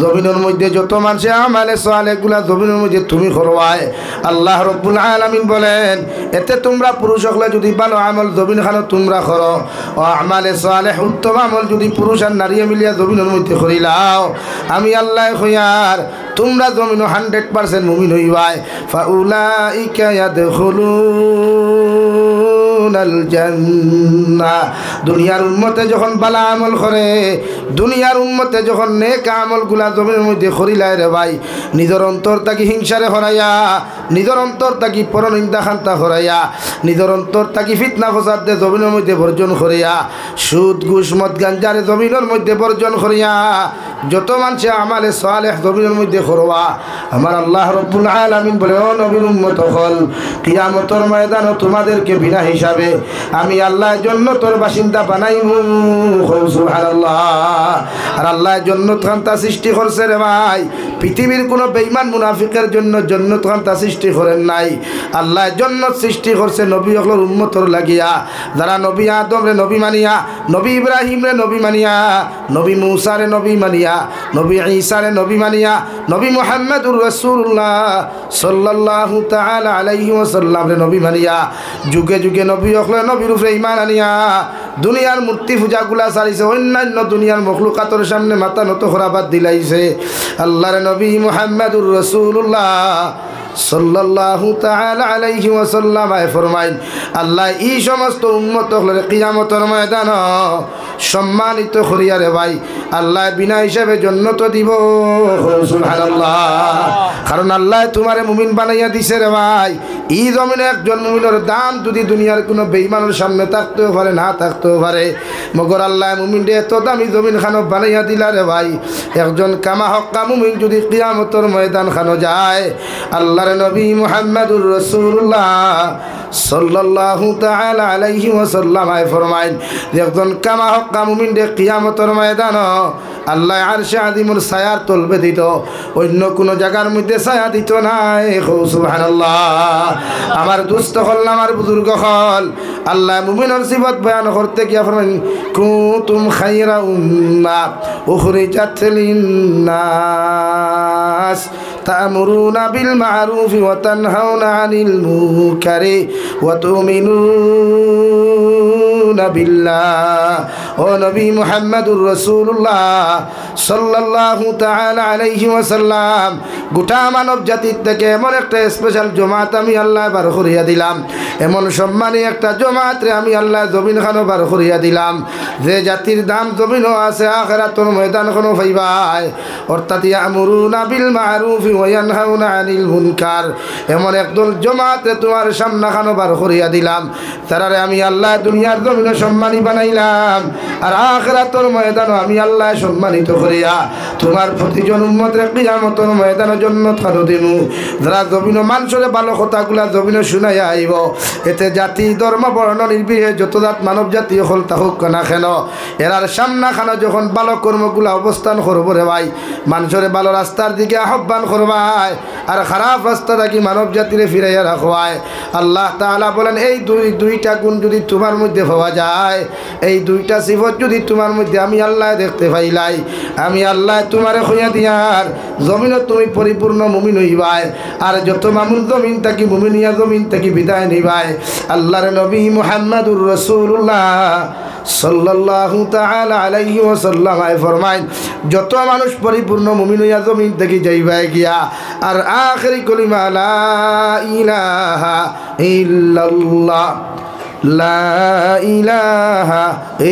জমিনের মধ্যে যত মানুষে আমালে সালেহগুলা জমিনের মধ্যে তুমি করবায় আল্লাহ রব্বুল আলামিন বলেন এতে তোমরা পুরুষ হলে যদি ভালো আমল জমিন খানো তোমরা করো ও আমালে সালেহ উত্তম আমল যদি পুরুষ আর নারী মিলিয়া জমিনের মধ্যে করিলাও আমি আল্লাহ খয়ার তোমরা জমিন 100% মুমিন হইবাই ফাউলাইকা ইয়াদখুলুনাল জান্নাহ দুনিয়ার উম্মতে যখন ভালো আমল করে দুনিয়ার উম্মতে যখন নেক আমলগুলা জমিনের মধ্যে করিলাই রে ভাই নিজের অন্তর তাকি হিংসারে হরাইয়া নিজের অন্তর তাকি পরনিন্দা খান্তা হরাইয়া নিজের অন্তর তাকি ফিতনা ফসাদ দে জমিনের মধ্যে বর্জন করিয়া সুদ ঘুষ মদ গাঞ্জারে জমিনের মধ্যে বর্জন করিয়া যত মানুষে আমালে সালেহ জমিনের মধ্যে করবা আমার আল্লাহ রব্বুল আলামিন বলে ও নবীর উম্মত হল কিয়ামতের ময়দানে তোমাদেরকে বিনা হিসাবে আমি আল্লাহর জান্নাতের বাসিন্দা বানাইমু সুবহানাল্লাহ আর আল্লাহ জান্নাত খান্তা সৃষ্টি করছে রে ভাই পৃথিবীর কোন বেঈমান মুনাফিকের জন্য জান্নাত খান্তা সৃষ্টি করেন নাই আল্লাহ জান্নাত সৃষ্টি করছে নবী হলর উম্মতর লাগিয়া যারা নবী আদম রে নবী মানিয়া নবী ইব্রাহিম রে নবী মানিয়া নবী মূসা রে নবী মানিয়া নবী ঈসা রে নবী মানিয়া নবী মুহাম্মদুর রাসূলুল্লাহ সাল্লাল্লাহু তাআলা আলাইহি ওয়াসাল্লাম রে নবী মানিয়া যুগে যুগে নবী হলে নবীর উপরে ঈমান আনিয়া দুনিয়ার মূর্তি পূজাগুলা সারিছে অন্যান্য দুনিয়ার মখলুকাতের সামনে মাথা নত করাবাদ দিলাইছে আল্লাহর নবী মুহাম্মদুর রাসূলুল্লাহ সাল্লাল্লাহু তাআলা আলাইহি ওয়াসাল্লাম ফরমাইন আল্লাহ এই সমস্ত উম্মত হলে কিয়ামতের ময়দান সম্মানিত করিয়া রে ভাই আল্লাহ বিনা হিসাবে জান্নাত দিব সুবহানাল্লাহ কারণ আল্লাহ তোমারে মুমিন বানাইয়া দিছে রে ভাই এই জমিনে একজন মুমিনের দাম যদি দুনিয়ার কোনো বেঈমানের সামনে থাকতেও পারে না থাকতেও পারে মগর আল্লাহ মুমিনরে এত দামি জমিন খানো বানাইয়া দিলা রে ভাই একজন কামা হক্কা মুমিন যদি কিয়ামতের ময়দান খানো যায় আল্লাহর নবী মুহাম্মদুর রাসূলুল্লাহ সাল্লাল্লাহু তাআলা আলাইহি ওয়াসাল্লাম ফরমাইন একজন কামা হক্কা মুমিনরে কিয়ামতের ময়দান আল্লাহ আরশে আযিমুর ছায়ার তলবে দিত অন্য কোন জায়গার মধ্যে ছায়া দিত না সুবহানাল্লাহ আমার দুস্থ হল আমার বুজুর্গ হল আল্লাহ মুমিনের সিফত বয়ান করতে গিয়া ফরমান কুনতুম খায়রা উম্মাহ উখরিজাত লিন-নাস তা'মুরুনা বিল মা'রুফি ওয়া তানহাউনা আনিল মুনকারি ওয়া তু'মিনুনা বিল্লাহ ও নবী মুহাম্মদুর রাসূলুল্লাহ সাল্লাল্লাহু তাআলা আলাইহি ওয়াসাল্লাম গোটা মানব জাতির থেকে এমন একটা স্পেশাল জমাত আমি আল্লাহ বার করিয়া দিলাম এমন সম্মানী একটা জমাত রে আমি আল্লাহ জমিন খানো বার করিয়া দিলাম যে জাতির দাম জমিনও আছে আখিরাতের ময়দান খানো পাইবাই অর্থাৎ ইয়ামুরুনা বিল মা'রুফি ওয়া ইয়ানহাউনা আনিল মুনকার এমন একদল জমাত রে তোমার সামনে খানো বার করিয়া দিলাম তারারে আমি আল্লাহ দুনিয়ার জমিনে সম্মানী বানাইলাম আর আখিরাতের ময়দানও আমি আল্লাহ সম্মানিত করিয়া তোমার প্রতিজন উম্মতের কিয়ামতের ময়দানে জান্নাত খানো দিমু যারা জমিনে মানুষের ভালো কথাগুলা জমিনে শুনাইয়া আইব এতে জাতি ধর্ম বর্ণ নির্বিশেষে যত জাত মানব জাতি হল তাহুক না কেন এরার সামনা খানো যখন ভালো কর্মগুলা অবস্থান করবো রে ভাই মানুষের ভালো রাস্তার দিকে আহ্বান করবাই আর খারাপ রাস্তা থাকি মানব জাতিরে ফিরাইয়া রাখবাই আল্লাহ তাআলা বলেন এই দুইটা গুণ যদি তোমার মধ্যে পাওয়া যায় এই দুইটা সিফত যদি তোমার মধ্যে আমি আল্লাহ দেখতে পাইলাই আমি আল্লাহ তোমারে খুঁয়া দিয়ার জমিনে তুমি পরিপূর্ণ মুমিন হইবাই আর যত মামুন জমিন থাকি মুমিনিয়া জমিন থাকি বিদায় নিবাই আল্লাহর নবী মুহাম্মদুর রাসূলুল্লাহ সাল্লাল্লাহু তাআলা আলাইহি ওয়াসাল্লাম ফরমাইন যত মানুষ পরিপূর্ণ মুমিন হইয়া জমিন থেকে যাইবা গিয়া আর আখিরি কলিমা লা ইলাহা ইল্লাল্লাহ লা ইলাহা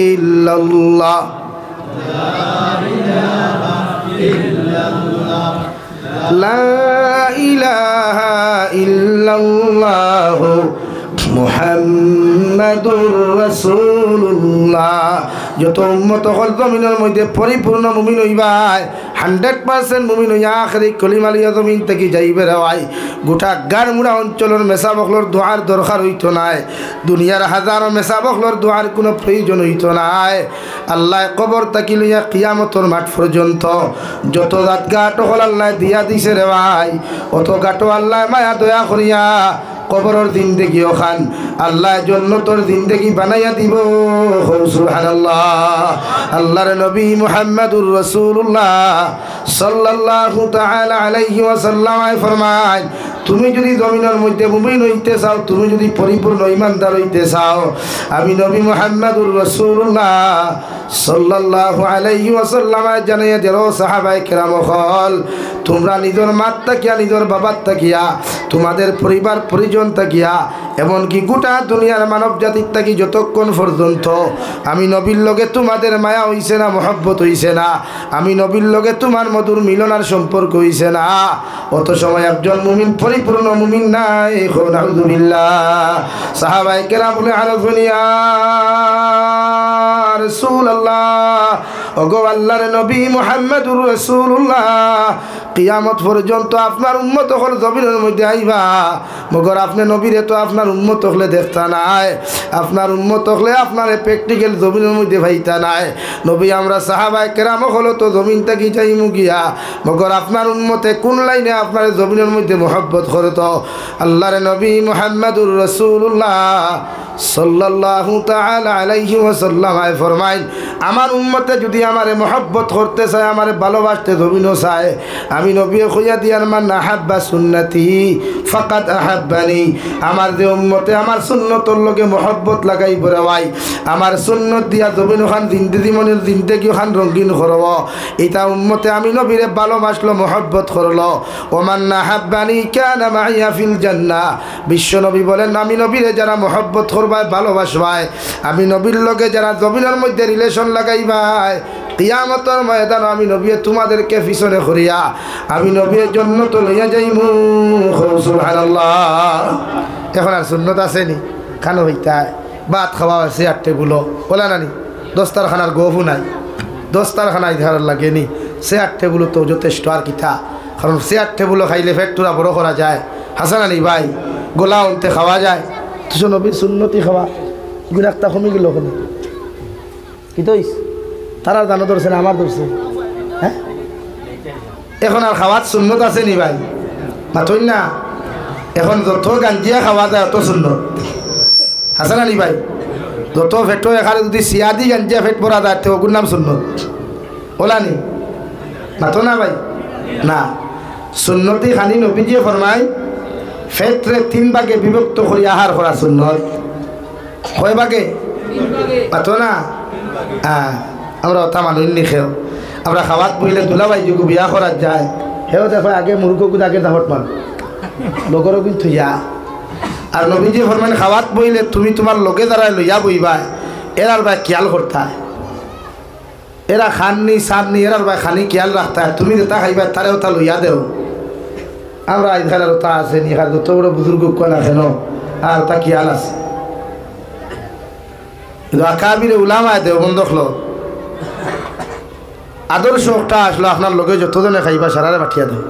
ইল্লাল্লাহ লা ইলাহা ইল্লাল্লাহ মুহাম্মাদুর রাসূলুল্লাহ যত উম্মত হল জমিনের মধ্যে পরিপূর্ণ মুমিন হইবাই 100% মুমিন হইয়া আখেরি কলিমালিয়া জমিন থেকে যাইবে রেওয়াই গোটা গাড়মুড়া অঞ্চলের মেসা বখলর দোয়ার দরকার হইতো নাই দুনিয়ার হাজারো মেসা বখলর দোয়ার কোনো প্রয়োজন হইতো নাই আল্লাহ কবর তাকি লইয়া কিয়ামতর মাঠ পর্যন্ত যত রাত গাটো হল আল্লাহ দিয়া দিছে রেওয়াই অত গাটো আল্লাহ মায়া দয়া করিয়া কবরের জিন্দেগি ওখান আল্লাহ জান্নাতের জিন্দেগি বানাইয়া দিব সুবহানাল্লাহ আল্লাহর নবী মুহাম্মদুর রাসূলুল্লাহ সাল্লাল্লাহু তাআলা আলাইহি ওয়াসাল্লাম ফরমায় তুমি যদি জমিনের মধ্যে মুমিন হইতে চাও তুমি যদি পরিপূর্ণ ঈমানদার হইতে চাও আমি নবী মুহাম্মদুর রাসূলুল্লাহ সাল্লাল্লাহু আলাইহি ওয়াসাল্লাম জানাইয়া দিল সাহাবায়ে কেরাম হল তোমরা নিজের মাত তাকিয়া নিজের বাবার তাকিয়া তোমাদের পরিবার পরিজন তাকিয়া এমনকি গোটা দুনিয়ার মানব জাতির তাকি যতক্ষণ পর্যন্ত আমি নবীর লগে তোমাদের মায়া হইছে না মহব্বত হইছে না আমি নবীর লগে তোমার মধুর মিলনার সম্পর্ক হইছে না অত সময় একজন মুমিন পরিপূর্ণ মুমিন নাই আলহামদুলিল্লাহ সাহাবায়ে কেরাম বলে আরফুনিয়া রাসূলুল্লাহ ওগো আল্লাহর নবী মুহাম্মদুর রাসূলুল্লাহ কিয়ামত পর্যন্ত আপনার উম্মত হল জমিনের মধ্যে আইবা মগর আপনি নবীরে তো আপনার উম্মত হলে দেখতা নাই আপনার উম্মত হলে আপনার প্র্যাকটিক্যাল জমিনের মধ্যে ভাইতা নাই নবী আমরা সাহাবায়ে কেরাম হলো তো জমিন থেকে যাইমু গিয়া মগর আপনার উম্মতে কোন লাইনে আপনার জমিনের মধ্যে মহব্বত করে তো আল্লাহর নবী মুহাম্মদুর রাসূলুল্লাহ সাল্লাল্লাহু তাআলা আলাইহি ওয়াসাল্লাম ফরমাইন আমার উম্মতে যদি আমারে মহব্বত করতে চায় আমারে ভালোবাসতে জমিনও চায় আমি নবী কইয়া দিয়ার মান আহাব্বা সুন্নতি ফাকাদ আহাব্বানি আমার যে উম্মতে আমার সুন্নতর লগে মহব্বত লাগাই বরাই আমার সুন্নত দিয়া জমিন খান জিন্দেগি মনের জিন্দেগি খান রঙিন করব এটা উম্মতে আমি নবীরে ভালোবাসলো মহব্বত করলো ওমান আহাব্বানি কানা মাইয়া ফিল জান্নাহ বিশ্ব নবী বলেন আমি নবীরে যারা মহব্বত করবায় ভালোবাসবায় আমি নবীর লগে যারা জমিনের মধ্যে রিলেশন লাগাইবায় কিয়ামতের ময়দানে আমি নবী তোমাদেরকে পিছনে করিয়া আমি নবীর জন্য তো লইয়া যাইমু সুবহানাল্লাহ এখন আর সুন্নত আসেনি খানো হইতায় ভাত খাওয়া আছে আর টেবুলো বলে নানি দস্তারখানার গহু নাই দস্তারখানায় ধার লাগেনি চেয়ার টেবুলো তো যথেষ্ট আর কিতা কারণ চেয়ার টেবুলো খাইলে ফ্যাক্টরা বড় করা যায় হাসানানি ভাই গোলা উনতে খাওয়া যায় তুই নবীর সুন্নতি খাওয়া এগুলো একটা কমে গেল ওখানে কি তৈস তারা জানো ধরছে না আমার ধরছে হ্যাঁ এখন আর খাওয়ার সুন্নত আছে নি ভাই মাথই না এখন যত গাঞ্জিয়া খাওয়া যায় অত সুন্নত আছে না নি ভাই যত ফেটো এখানে যদি সিয়াদি গাঞ্জিয়া ফেট পরা যায় তো ওগুর নাম সুন্নত ওলা নি মাথো না ভাই না সুন্নতি খানি নবীজিয়ে ফরমাই ফেটরে 3 ভাগে বিভক্ত করি আহার করা সুন্নত কয় ভাগে মাথো না হ্যাঁ আমরা অথা মানুষ নি খেও আমরা খাওয়াত বইলে দুলাবাই যুগ বিয়া করার যায় সেও দেখো আগে মুরগকুদ আগে দাহত মান লগরও কিন্তু ইয়া আর নবীজি ফরমান খাওয়াত বইলে তুমি তোমার লগে দ্বারা লইয়া বইবা এরার ভাই খেয়াল করতা এরা খাননি সাননি এরার ভাই খানি খেয়াল রাখতা তুমি যেটা খাইবা তারেও তা লইয়া দেও আমরা এখানে তা আছে নি এখানে যত বড় বুজুর্গ কোন আছে ন আর তা খেয়াল আছে কিন্তু আকাবিরে উলামা দেও বন্ধকলো আদর্শটা আসলো আপনার লোকে যতজনে খাইবা সারারে বাঠিয়া দেয়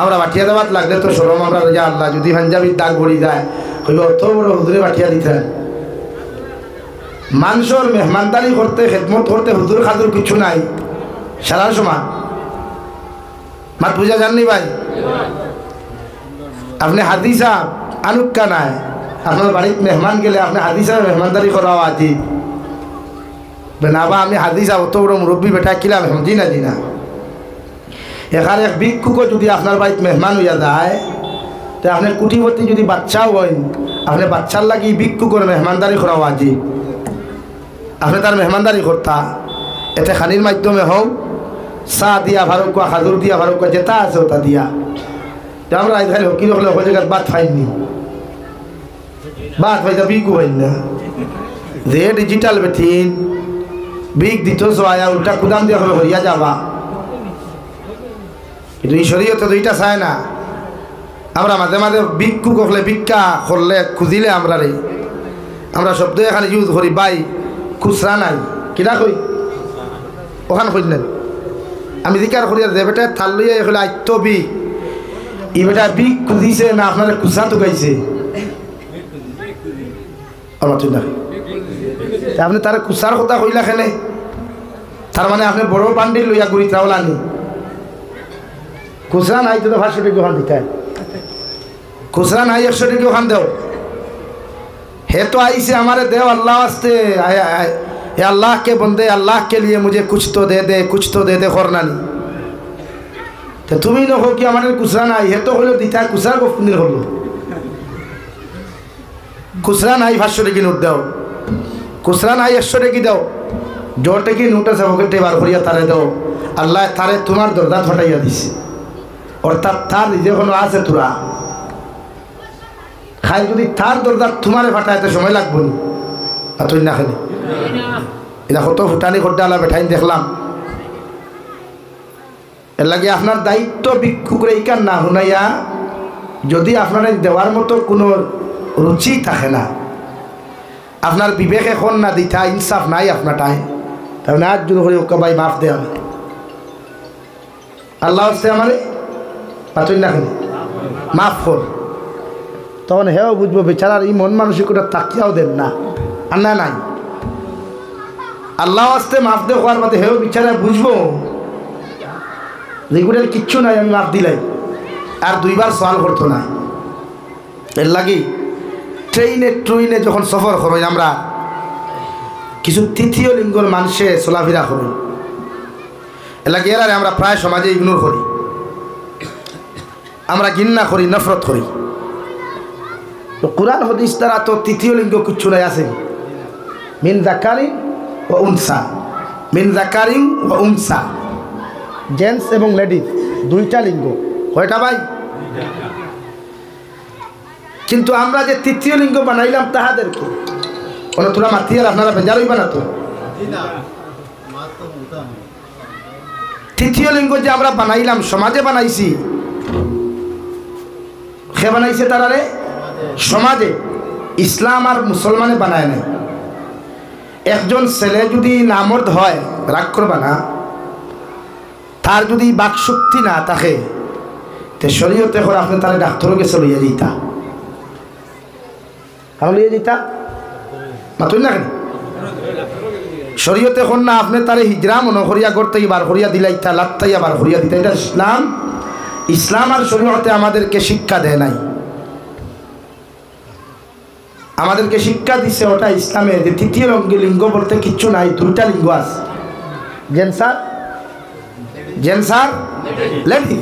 আমরা বাঠিয়া দেওয়ার লাগলে তো সরম আমরা যা আল্লাহ যদি পাঞ্জাবির দাগ ভরি যায় হইব অত বড় হুজুরে বাঠিয়া দিতে মানুষের মেহমানদারি করতে খেদমত করতে হুজুর খাজুর কিছু নাই সারা সমান মাত বুঝা জাননি ভাই আপনি হাদিসা আনুক্কা নাই আপনার বাড়িতে মেহমান গেলে আপনি হাদিসা মেহমানদারি করাও আজি বেনাবা আমি হাদিসা অত বড় মুরব্বী বেটা কিলাম জি না এখানে এক ভিক্ষুকও যদি আপনার বাড়িতে মেহমান হইয়া যায় তো আপনার কুটিপতি যদি বাচ্চাও হয় আপনি বাচ্চার লাগি ভিক্ষুকর মেহমানদারি করাও আজি আপনি তার মেহমানদারি করতা এতে খানির মাধ্যমে হোক চাহ দিয়া ভারক খাজুর দিয়া ভারক যেটা আছে ওটা দিয়া আমরা এখানে হকি হলে ওই জায়গায় বাদ পাইনি বাদ পাইতা বিকু হইন না যে ডিজিটাল বেঠিন বিক দিত আয়া উল্টা কুদাম দিয়া হবে হইয়া যাবা কিন্তু এই শরীয়তে দুইটা চায় না আমরা মাঝে মাঝে ভিক্ষু করলে ভিক্ষা করলে খুঁজিলে আমরা শব্দ এখানে ইউজ করি বাই খুচরা নাই কিনা কই ওখান কইলেন আমি জিকার করিয়া দে বেটা থাল লইয়া এগুলো আইতো বি ই বেটা বি কুদিছে না আপনার কুসা তো গাইছে আমার তুই না আপনি তার কুসার কথা কইলা খেলে তার মানে আপনি বড় বান্ডিল লইয়া গুড়ি চাওলানি খুচরা নাই তো 500 টাকা ওখান দিতে খুচরা নাই 100 টাকা ওখান দেও হে तो आइसे हमारे देव अल्लाह वास्ते ये अल्लाह के बंदे अल्लाह के लिए मुझे कुछ तो दे दे करना नहीं तो तुम ही न हो कि हमारे खुसरा ना ये तो हलो दिता है खुसरा को नहीं हलो खुसरा ना ही 500 টাকা নোট দাও खुसरा ना ही 100 টাকা দাও जोटे की नोट से होके टेबार करिया तारे दाও अल्लाह तारे तुम्हार दरदा फटाइया दिছে অর্থাৎ তার নিজে কোনো আছে তোরা খাই যদি তার দরজা তোমারে ফাটাইতে সময় লাগবে না আর তুই না খালি এটা কত ফুটানি খড্ডালা বেঠাই দেখলাম এর লাগে আপনার দায়িত্ব ভিক্ষুক রেইকার না শুনাইয়া যদি আপনার দেওয়ার মতো কোনো রুচি থাকে না আপনার বিবেক এখন না দিতা ইনসাফ নাই আপনারটাই তাহলে আজ যদি করে ওকে ভাই মাফ দেওয়া আল্লাহ হচ্ছে আমার পাতুই না খালি মাফ কর তখন হেও বুঝবো বেচারার এই মন মানসিকতা তাকিয়াও দেন না আর না নাই আল্লাহ আসতে মাফ দে হওয়ার বাদে হেও বেচারা বুঝবো যেগুলোর কিচ্ছু নাই আমি মাফ দিলাই আর দুইবার সওয়াল করতো না এর লাগি ট্রেনে যখন সফর করি আমরা কিছু তৃতীয় লিঙ্গর মানুষে চলাফেরা করি এর লাগে এর আমরা প্রায় সমাজে ইগনোর করি আমরা ঘৃণা করি নফরত করি তো কুরআন হাদিস দ্বারা তো তৃতীয় লিঙ্গ কিচ্ছু নাই আছে মিন যাকারিন ওয়া উনসা মিন যাকারিন ওয়া উনসা জেন্টস এবং লেডিজ দুইটা লিঙ্গ কয়টা ভাই কিন্তু আমরা যে তৃতীয় লিঙ্গ বানাইলাম তাহাদেরকে কোনো তোরা মাতিয়ার আপনারা বেজার হইবা না তো তৃতীয় লিঙ্গ যে আমরা বানাইলাম সমাজে বানাইছি কে বানাইছে তারা রে সমাজে ইসলাম আর মুসলমানে বানায় নাই একজন ছেলে যদি নামর্দ হয় রাগ করবা না তার যদি বাকশক্তি না থাকে তে শরীয়তে করে আপনি তার ডাক্তারকে চলে যেতা কারণ লিয়ে যেতা মাতুই না কেন শরীয়তে এখন না আপনি তারে হিজরা মনে করিয়া করতে বার করিয়া দিলাইতা লাত্তাইয়া বার করিয়া দিতা এটা ইসলাম আর শরীয়তে আমাদেরকে শিক্ষা দেয় নাই আমাদেরকে শিক্ষা দিচ্ছে ওটা ইসলামে যে তৃতীয় লিঙ্গ বলতে কিচ্ছু নাই দুইটা লিঙ্গ আছে জেন্সার লেডি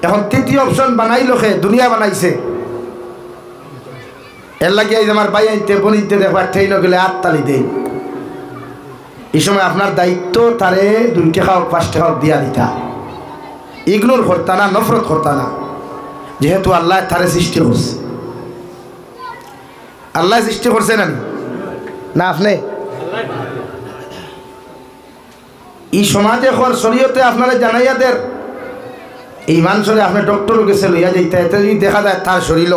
এখন তৃতীয় অপশন বানাইলো খে দুনিয়া বানাইছে এর লাগে আমার ভাই আইতে বনিতে দেখবা ট্রেন গেলে 8 তালি দেয় এই সময় আপনার দায়িত্ব তারে 2 টাকা 5 টাকা দিয়া দিতা ইগনোর করতা না নফরত করতা না যেহেতু আল্লাহ তারে সৃষ্টি করছে আল্লাহ সৃষ্টি করছে না আপনি এই সমাজে শরীয়তে আপনারা জানাইয়া দের এই মানুষরে আপনি ডক্টর গেছে লইয়া যাইতে এতে যদি দেখা যায় তার শরীর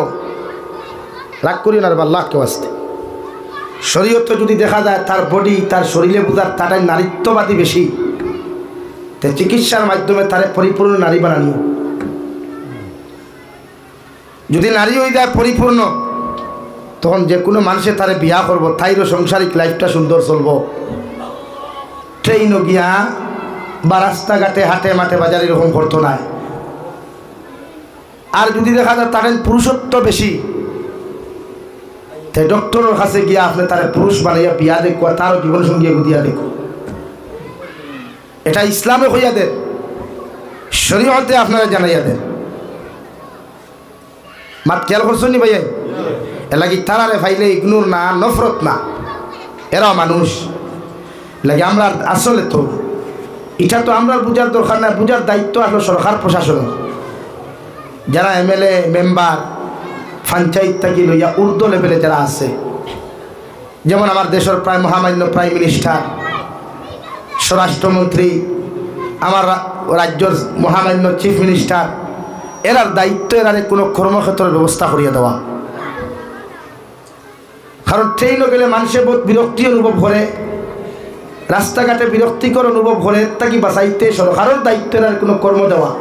রাগ করি না আল্লাহকে আসতে শরীয়তে যদি দেখা যায় তার বডি তার শরীরে বুঝার তাটাই নারীত্ববাদী বেশি তে চিকিৎসার মাধ্যমে তারে পরিপূর্ণ নারী বানানো যদি নারী হয়ে যায় পরিপূর্ণ তখন যে কোনো মানুষে তারে বিয়া করব তাইরও সংসারিক লাইফটা সুন্দর চলব ট্রেনও গিয়া বা রাস্তাঘাটে হাটে মাঠে বাজারে এরকম করতো না আর যদি দেখা যায় তাদের পুরুষত্ব বেশি তাই ডক্টরের কাছে গিয়া আপনি তারে পুরুষ বানাইয়া বিয়া দেখো তারও জীবনসঙ্গী দিয়া দেখো এটা ইসলামে হইয়া দেন শরীয়তে আপনারা জানাইয়া দেন মাত খেয়াল করছেন নি ভাইয়া এর লাগে তারারে ফাইলে ইগনোর না নফরত না এরাও মানুষ লাগে আমরা আসলে তো এটা তো আমরা বুঝার দরকার না বুঝার দায়িত্ব আসলে সরকার প্রশাসনের যারা এমএলএ মেম্বার পঞ্চায়েত থেকে লইয়া ঊর্ধ্ব লেভেলে যারা আছে যেমন আমার দেশের প্রায় মহামান্য প্রাইম মিনিস্টার স্বরাষ্ট্রমন্ত্রী আমার রাজ্যের মহামান্য চিফ মিনিস্টার এরার দায়িত্ব এরারে কোনো কর্মক্ষেত্রের ব্যবস্থা করিয়া দেওয়া কারণ ট্রেনও গেলে মানুষের বহুত বিরক্তি অনুভব করে রাস্তাঘাটে বিরক্তিকর অনুভব করে তাকে বাঁচাইতে সরকারের দায়িত্বের আর কোনো কর্ম দেওয়া।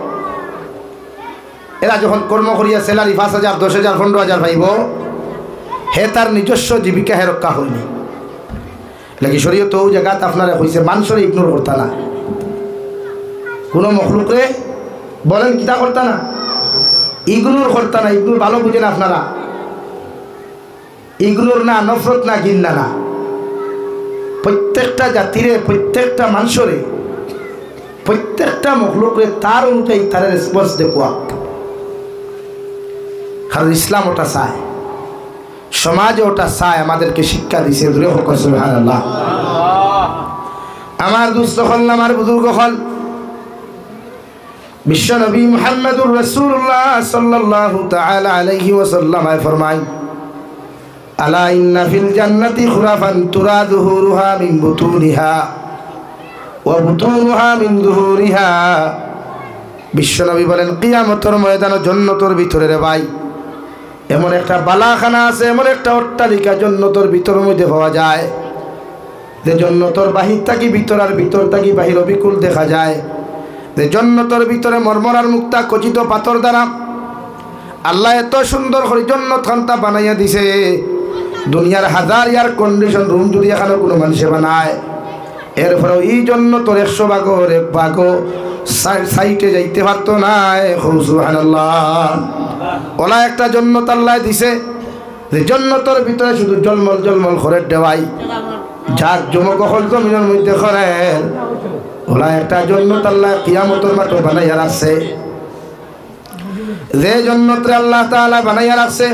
এরা যখন কর্ম করিয়া স্যালারি 5,000 10,000 15,000 পাইব, হে তার নিজস্ব জীবিকা হে রক্ষা হয়নি লাগি শরীয়ত ও জায়গাত আপনারা হয়েছে মানুষের ইগনোর করতা না, কোনো মখলুকরে বলেন কিতা করতা না, ইগনোর করতা না। ইগনোর ভালো বুঝেন আপনারা, ইগনোর না নফরত না ঘিন্না না, প্রত্যেকটা জাতিরে প্রত্যেকটা মানুষরে প্রত্যেকটা মখলুকরে তার অনুযায়ী তার রেসপন্স দেখুয়া। কারণ ইসলাম ওটা চায়, সমাজে ওটা চায়, আমাদেরকে শিক্ষা দিছে। দূরে হোক সুবহানাল্লাহ। আমার দুস্থ হল, আমার বুজুর্গ হল, বিশ্ব নবী মুহাম্মদুর রাসূলুল্লাহ সাল্লাল্লাহু তাআলা আলাইহি ওয়াসাল্লাম ফরমায়, আলা ইন্না ফিল জান্নাতি খুরাফান তুরা যুহুরুহা মিন বুতুনিহা ওয়া বুতুনুহা মিন যুহুরিহা। বিশ্ব নবী বলেন, কিয়ামতের ময়দানে জান্নাতের ভিতরে রে ভাই এমন একটা বালাখানা আছে, এমন একটা অট্টালিকা জান্নাতের ভিতরের মধ্যে পাওয়া যায় যে জান্নাতের বাহির থাকি ভিতর আর ভিতর থাকি বাহির অবিকুল দেখা যায়। যে জান্নাতের ভিতরে মরমরার মুক্তা খচিত পাথর দ্বারা আল্লাহ এত সুন্দর করে জান্নাত খানটা বানাইয়া দিছে। দুনিয়ার 1000 এয়ার কন্ডিশন রুম যদি এখানে কোনো মানুষে বানায়, এরপরেও এই জান্নাতের 100 ভাগের 1 ভাগ সাইটে যাইতে পারতো না। সুবহানাল্লাহ। ওলা একটা জান্নাত আল্লাহ দিছে যে জান্নাতের ভিতরে শুধু জলমল জলমল করে দেওয়াই যাক জমক হল জমিনের মধ্যে করে। ওলা একটা জান্নাত আল্লাহ কিয়ামতের মাঠে বানাইয়া রাখছে। যে জান্নাতে আল্লাহ তাআলা বানাইয়া রাখছে,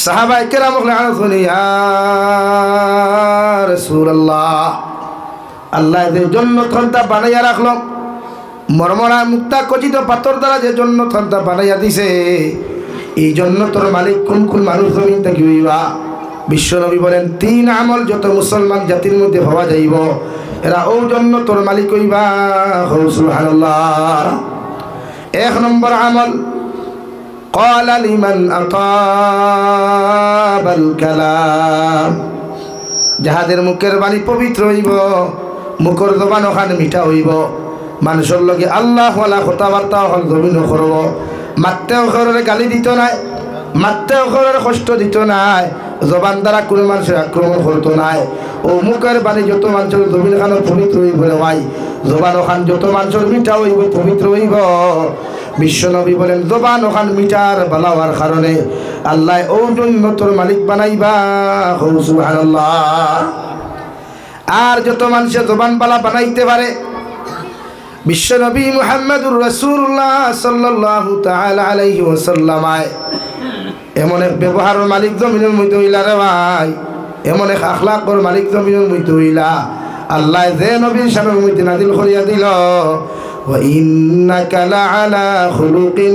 সাহাবায়ে কেরাম বলেন, ইয়া রাসূলুল্লাহ, আল্লাহ যে জান্নাতটা বানাইয়া রাখলো, মরমরা মুক্তা খচিত পাথর দ্বারা যে জান্নাতটা বানাইয়া দিছে, এই জান্নাতের মালিক কোন কোন মানুষ জমিন থেকে হইবা? বিশ্বনবী বলেন, 3 আমল যত মুসলমান জাতির মধ্যে পাওয়া যাইব এরা ও জান্নাতের মালিক হইবা। সুবহানাল্লাহ। 1 নম্বর আমল, ক্বালা লিমান আতাবাল কালাম, যাহাদের মুখের বাণী পবিত্র হইব, মুখের জবান ওখানে মিঠা হইব, মানুষের লগে আল্লাহ ওয়ালা কথাবার্তা হল জমিন করব, মাত্তে অখরের গালি দিত নাই, মাত্তে অখরের কষ্ট দিত নাই, জবান দ্বারা কোনো মানুষের আক্রমণ করতো নাই। ও মুখের বাণী যত মানুষের জমিন খানো পবিত্র হইব রে ভাই, জবান ওখান যত মানুষের মিঠা হইব পবিত্র হইব। বিশ্বনবী বলেন, জবান ওখান মিঠার বালা হওয়ার কারণে আল্লাহ ও জান্নাতের মালিক বানাইবা। সুবহানাল্লাহ। আর যত মানুষের জবান বালা বানাইতে পারে, বিশ্বনবী মুহাম্মদুর রাসূলুল্লাহ সাল্লাল্লাহু তাআলা আলাইহি ওয়াসাল্লাম এমন এক ব্যবহারের মালিক জমিনের মধ্যে হইলা রে ভাই, এমন এক আখলাকের মালিক জমিনের মধ্যে হইলা, আল্লাহ যে নবীর শানের মধ্যে নাযিল করিয়া দিল, ওয়া ইন্নাকা লাআলা খুলুকিন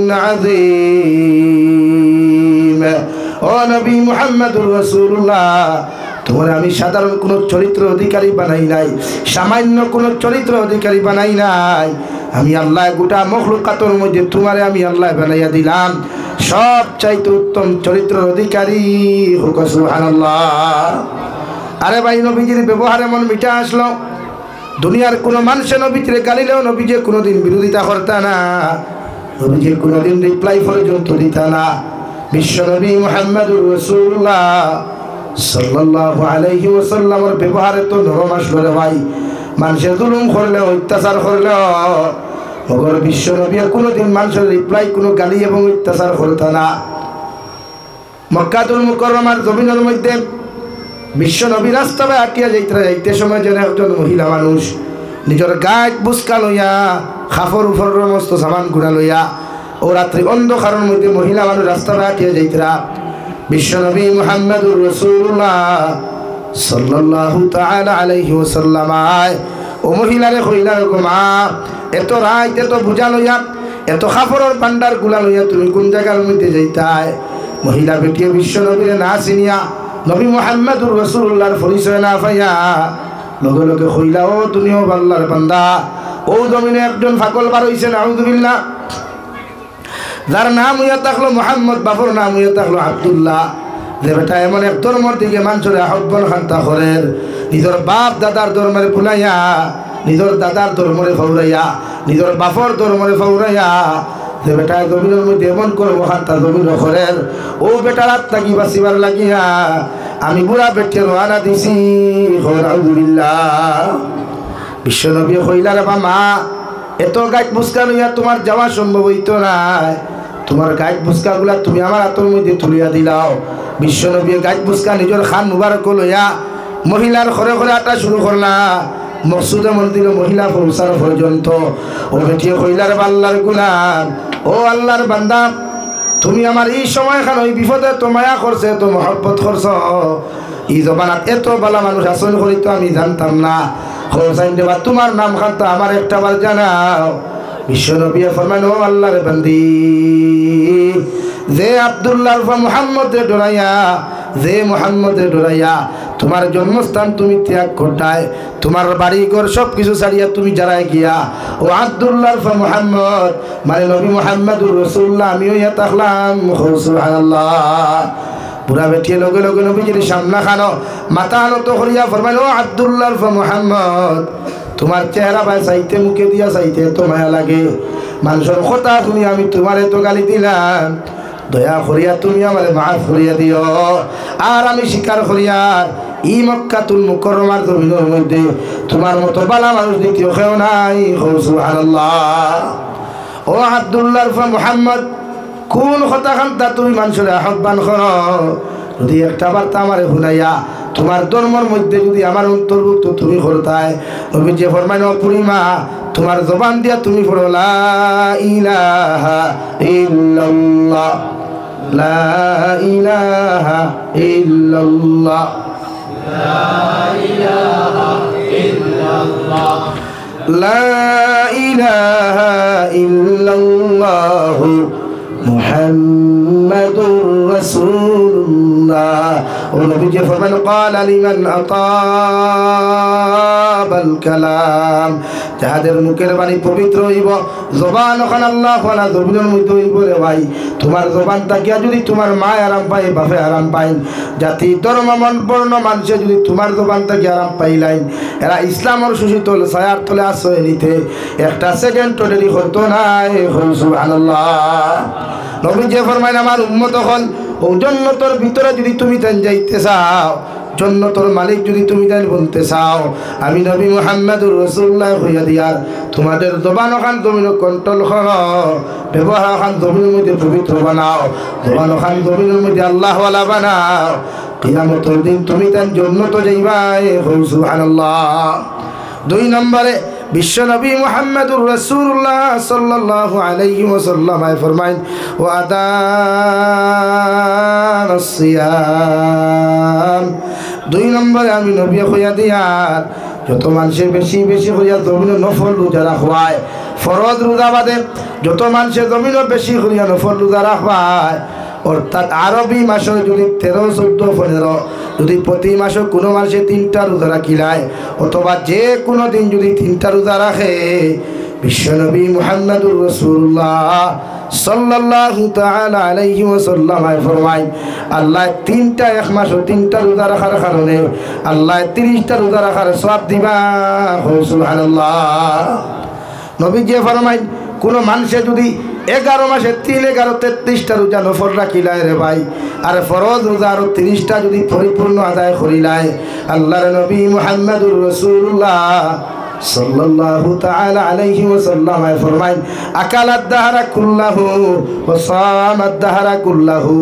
আযীম। ও নবী মুহাম্মদুর রাসূলুল্লাহ, তোমার আমি সাধারণ কোনো চরিত্র অধিকারী বানাই নাই, সামান্য কোনো চরিত্র অধিকারী বানাই নাই, আমি আল্লাহ গোটা মখলুকাতের মধ্যে তোমারে আমি আল্লাহ বানাইয়া দিলাম সব চাইতে উত্তম চরিত্রের অধিকারী। সুবহানাল্লাহ। আরে ভাই, নবীজির ব্যবহার এমন মিঠা আসলো, দুনিয়ার কোনো মানুষের নবীজিরে গালিলেও নবীজি কোনোদিন বিরোধিতা করতা না, নবীজি কোনোদিন রিপ্লাই পর্যন্ত দিতা না। বিশ্বনবী মুহাম্মদুর রাসূলুল্লাহ সাল্লাল্লাহু আলাইহি ওয়াসাল্লামের ব্যবহারে তো নরম আসলো রে ভাই, মানুষের জুলুম করলে অত্যাচার করলে মগর বিশ্বনবী কোনোদিন মানুষের রিপ্লাই কোনো গালি এবং অত্যাচার করতো না। মক্কাতুল মুকাররমার জমিনের মধ্যে বিশ্বনবী রাস্তায় আটিয়া যাইতে সময় যেন একজন মহিলা মানুষ নিজের গায়ে বুসকা লইয়া খাফর উফর মস্ত সামান গুড়া লইয়া ও রাত্রি অন্ধকারের মধ্যে মহিলা মানুষ রাস্তায় আটিয়া যাইতরা। বিশ্বনবী মুহাম্মদুর রাসূলুল্লাহ সাল্লাল্লাহু তাআলা আলাইহি ওয়াসাল্লাম ও মহিলারে কইলা, গো মা, এত রাত এত বুঝা লইয়া এত খাফরের পান্ডার গুলা লইয়া তুমি কোন জায়গার মধ্যে যাইতাই? মহিলা বেটিয়ে বিশ্বনবীরে না চিনিয়া নবী মুহাম্মদুর রাসূলুল্লাহর পরিচয় না পাইয়া লগে লগে কইলা, ও তুমিও আল্লাহর বান্দা, ও জমিনে একজন ফাকল বার হইছে, নাউযুবিল্লাহ, যার নাম হইয়া থাকলো মুহাম্মদ, বাপর নাম হইয়া থাকলো আব্দুল্লাহ, যে বেটা এমন এক ধর্মর দিকে মানুষের আহ্বান খান্তা করেন নিজের বাপ দাদার ধর্মের ভুলাইয়া নিজের দাদার ধর্মরে ফাউরাইয়া নিজের বাপর ধর্মরে ফাউরাইয়া যে বেটা জমিনের মধ্যে এমন করবো হাত্তা জমিন ঘরের ও বেটার আত্মা কি বাঁচিবার লাগিয়া আমি বুড়া বেটে রোয়ানা দিছি আলহামদুলিল্লাহ। বিশ্বনবী কইলার বা মা এত গাছ বুসকা লইয়া তোমার যাওয়া সম্ভব হইত নাই, তোমার গাছ বুসকাগুলা তুমি আমার হাতের মধ্যে তুলিয়া দিলাও। বিশ্বনবী গাছ বুসকা নিজের খান মুবারক লইয়া মহিলার ঘরে ঘরে আটা শুরু করলা, মসজিদে মন্দিরে মহিলা পৌঁছানো পর্যন্ত। ও বেটিয়ে কইলার আল্লাহর গুলাম, ও আল্লাহর বান্দা, তুমি আমার এই সময় খান ওই বিপদে তো মায়া করছে, তো মহব্বত করছ। এই জবানাত এত বালা মানুষ আসল করি তো আমি জানতাম না। হোসাইন দেবা তোমার নাম খান তো আমার একটা বার জানাও। বিশ্বনবী ফরমাইল, ও আল্লাহর বান্দি, যে আব্দুল্লাহ মুহাম্মদে ডরাইয়া, যে মুহাম্মদে ডরাইয়া তোমার জন্মস্থান তুমি ত্যাগ করতায়, তোমার বাড়ি ঘর সব কিছু ছাড়িয়া তুমি যারাই গিয়া ও আব্দুল্লাহ মুহাম্মদ মানে নবী মুহাম্মদুর রাসূলুল্লাহ আমিও ইয়া তাকলাম। সুবহানাল্লাহ। বুড়া বেটিয়ে লগে লগে নবীজির সামনা খানো মাথা আনত করিয়া ফরমাইল, ও আব্দুল্লাহ মুহাম্মদ, তোমার চেহারা ভাই চাইতে মুখে দিয়া চাইতে তো মায়া লাগে। মানুষের কথা শুনি আমি তোমার এত গালি দিলাম, দয়া করিয়া তুমি আমার মাফ করিয়া দিও। আর আমি স্বীকার করিয়া ই মক্কাতুল মুকাররমার জমিনের মধ্যে তোমার মতো বালা মানুষ দ্বিতীয় কেউ নাই। সুবহানাল্লাহ। ও আব্দুল্লাহ মুহাম্মদ, কোন কথা খান্তা তুমি মানুষের আহ্বান করো, যদি একটা বার্তা আমারে শুনাইয়া তোমার ধর্মের মধ্যে যদি আমার অন্তর্ভুক্ত তুমি করতায়, নবী যে ফরমাইন পূর্ণিমা তোমার জবান দিয়া তুমি পড়ো লা ইলাহা ইল্লাল্লাহ, লা ইলাহা ইল্লাল্লাহ, লা ইলাহা ইল্লাল্লাহ, লা ইলাহা ইল্লাল্লাহ মুহাম্মাদুর রাসূলুল্লাহ। ও নবী যে ফরমান ক্বালা লিমান আতাবাল কালাম, যাদের মুখের বাণী পবিত্র হইব, জবান ওখান আল্লাহ ওয়ালা জমিনের মধ্যে হইব রে ভাই, তোমার জবান থাকিয়া যদি তোমার মায় আরাম পায়, বাপে আরাম পায়, জাতি ধর্ম মন বর্ণ মানুষে যদি তোমার জবান থাকি আরাম পাইলাইন, এরা ইসলামের সুশীতল ছায়ার তলে আশ্রয় নিতে একটা সেকেন্ড দেরি করতো নাই। সুবহানাল্লাহ। নবী যে ফরমাইন আমার উম্মত হল ও জান্নাতের ভিতরে যদি তুমি তান যাইতে চাও, জান্নাতের মালিক যদি তুমি তান বলতে চাও, আমি নবী মুহাম্মদুর রাসূলুল্লাহ হইয়া দিয়ার তোমাদের জবান খান জমিন কন্ট্রোল করো, ব্যবহার খান জমিনের মধ্যে পবিত্র বানাও, জবান খান জমিনের মধ্যে আল্লাহ ওয়ালা বানাও। কিয়ামতের দিন তুমি তান জান্নাতে যাইবাই। সুবহানাল্লাহ। 2 নম্বরে বিশ্বনবী মুহাম্মদুর রাসূলুল্লাহ সাল্লাল্লাহু আলাইহি ওয়াসাল্লাম ফরমাইন, ওয়া আদানাস সিয়াম। 2 নম্বরে আমি নবী কইয়া দিয়ার যত মানুষের বেশি বেশি করিয়া জমিনে নফল রোজা রাখবায়, ফরজ রোজা বাদে যত মানুষের জমিনে বেশি করিয়া নফল রোজা রাখবায়, অর্থাৎ আরবি মাসে যদি 13, 14, 15 যদি প্রতি মাসে কোনো মাসে 3টা রোজা রাখিলায়, অথবা যে কোনো দিন যদি 3টা রোজা রাখে, বিশ্বনবী মুহাম্মদুর রাসূলুল্লাহ সাল্লাল্লাহু তাআলা আলাইহি ওয়াসাল্লাম ফরমায়, আল্লাহ 3টা এক মাসে 3টা রোজা রাখার কারণে আল্লাহ 30টা রোজা রাখার সওয়াব দিবা। সুবহানাল্লাহ। নবী যে ফরমায়, কোনো মানুষে যদি 11 মাসে 3, 11, 33টা রোজা নফল রাখিলায় রে ভাই, আর ফরজ রোজা আরো 30টা যদি পরিপূর্ণ আদায় করিলায়, আল্লাহর নবী মুহাম্মদুর রাসূলুল্লাহ সাল্লাল্লাহু তাআলা আলাইহি ওয়াসাল্লাম ফরমায়, আকালাদ দাহরা কুল্লাহু ওয়া সামাদ দাহরা কুল্লাহু,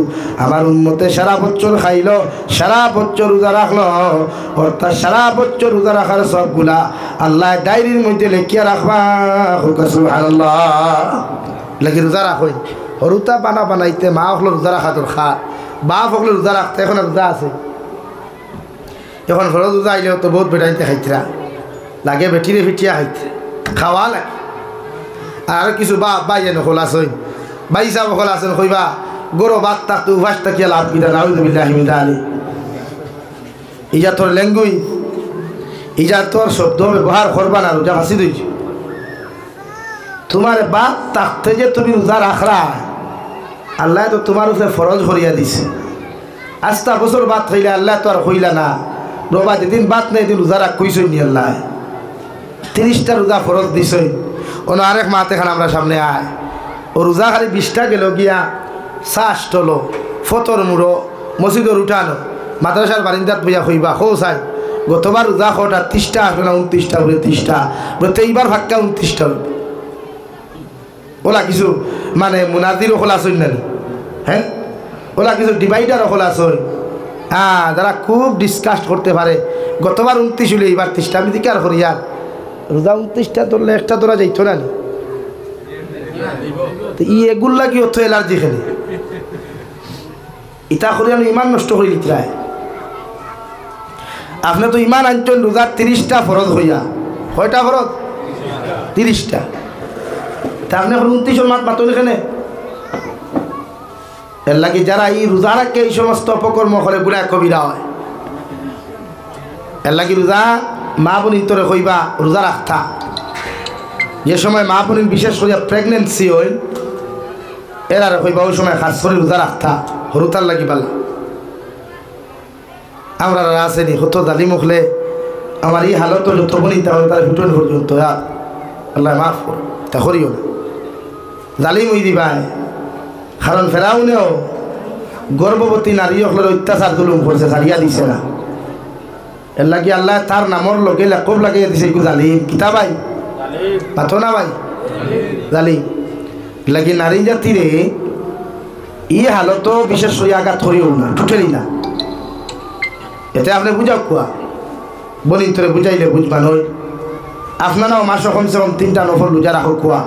আমার উম্মতে সারা বছর খাইলো, সারা বছর রোজা রাখলো, অর্থাৎ সারা বছর রোজা রাখার সবগুলা আল্লাহ ডায়েরির মধ্যে লিখিয়া রাখবা। সুবহানাল্লাহ। লাগি রোজা রাখই, হরুতা বানা বানাইতে মা হলো রোজা রাখা দরকার, বাপ হলো রোজা রাখতে। এখন রোজা আছে, এখন ফরজ রোজা আইলেও তো বহুত বেটাইতে খাইতরা লাগে, বেটিরে ফিটিয়া খাইতে খাওয়া লাগে। আর কিছু বাপ বাইয়ে নকল আসই, বাইসা বকল আছেন কইবা গরো বাদ থাকতে উভাস থাকিয়া লাভ কিনা নাউযুবিল্লাহি মিন যালিক। ইজা তোর ল্যাঙ্গুই, ইজা তোর শব্দ ব্যবহার করবা না, রোজা ফাঁসি দিয়েছি। তোমার বাপ থাকতে যে তুমি রোজা রাখরা, আল্লাহ তো তোমার উপরে ফরজ করিয়া দিছে। 5টা বছর বাদ হইলে আল্লাহ তো আর হইলা না, রোবা যেদিন বাদ নেই দিন রোজা রাখ কইসই নি আল্লাহ 30টা রোজা ফরজ দিছই অন্য আরেক মাতে খান আমরা সামনে আয় ও রোজা খালি 20টা গেল গিয়া শ্বাস টলো ফতর মুড়ো মসজিদর উঠানো মাদ্রাসার বারিন্দাত বইয়া হইবা হো চাই গতবার রোজা খোটা 30টা আসবে না 29টা বলে 30টা বলতে এইবার ভাগ্যা 29টা হইবে ওলা কিছু মানে মুনাজিরও খোলাছই না হ্যাঁ ওলা কিছু ডিভাইডারও খোলাছই হ্যাঁ যারা খুব ডিসকাস করতে পারে গতবার 29 হলে এইবার 30টা আমি দিকে আর করি আর রোজা 29টা ধরলে একটা ধরা যাইত না ই এগুলা কি অর্থ এলার্জি খেলে ইটা করে আমি ইমান নষ্ট করে লিখরায় আপনি তো ইমান আনছেন রোজার 30টা ফরজ হইয়া কয়টা ফরজ 30টা তা আপনি এখন 29 মাত মাতুন এখানে এর লাগে যারা এই রোজা রাখে এই সমস্ত অপকর্ম করে গুলা কবিরা হয় এর লাগে রোজা মা বোনির তোরে কইবা রোজা রাখতা যে সময় মা বোনির বিশেষ করে প্রেগনেন্সি হই এরা কইবা ওই সময় খাস করে রোজা রাখতা হরুতার লাগি পালা আমরা আসেনি হতো দালি মুখলে আমার এই হালত যত বনি তাহলে তার ভিটন পর্যন্ত আল্লাহ মাফ কর তা করিও না জালিম হই দিবাই কারণ ফেরাউনেও গর্ভবতী নারী হলের অত্যাচার জুলুম করছে ছাড়িয়া দিছে না এর লাগি আল্লাহ তার নামর লগে লেকব লাগিয়ে দিছে এগুলো জালিম কিতা ভাই পাথো না ভাই জালিম লাগি নারী জাতিরে ই হালত বিশেষ হয়ে আঘাত করিও না টুটেলি না এতে আপনি বুঝাও কুয়া বলি তোরে বুঝাইলে বুঝবা নই আপনারাও মাসে কমসে কম 3টা নফল রোজা রাখো কুয়া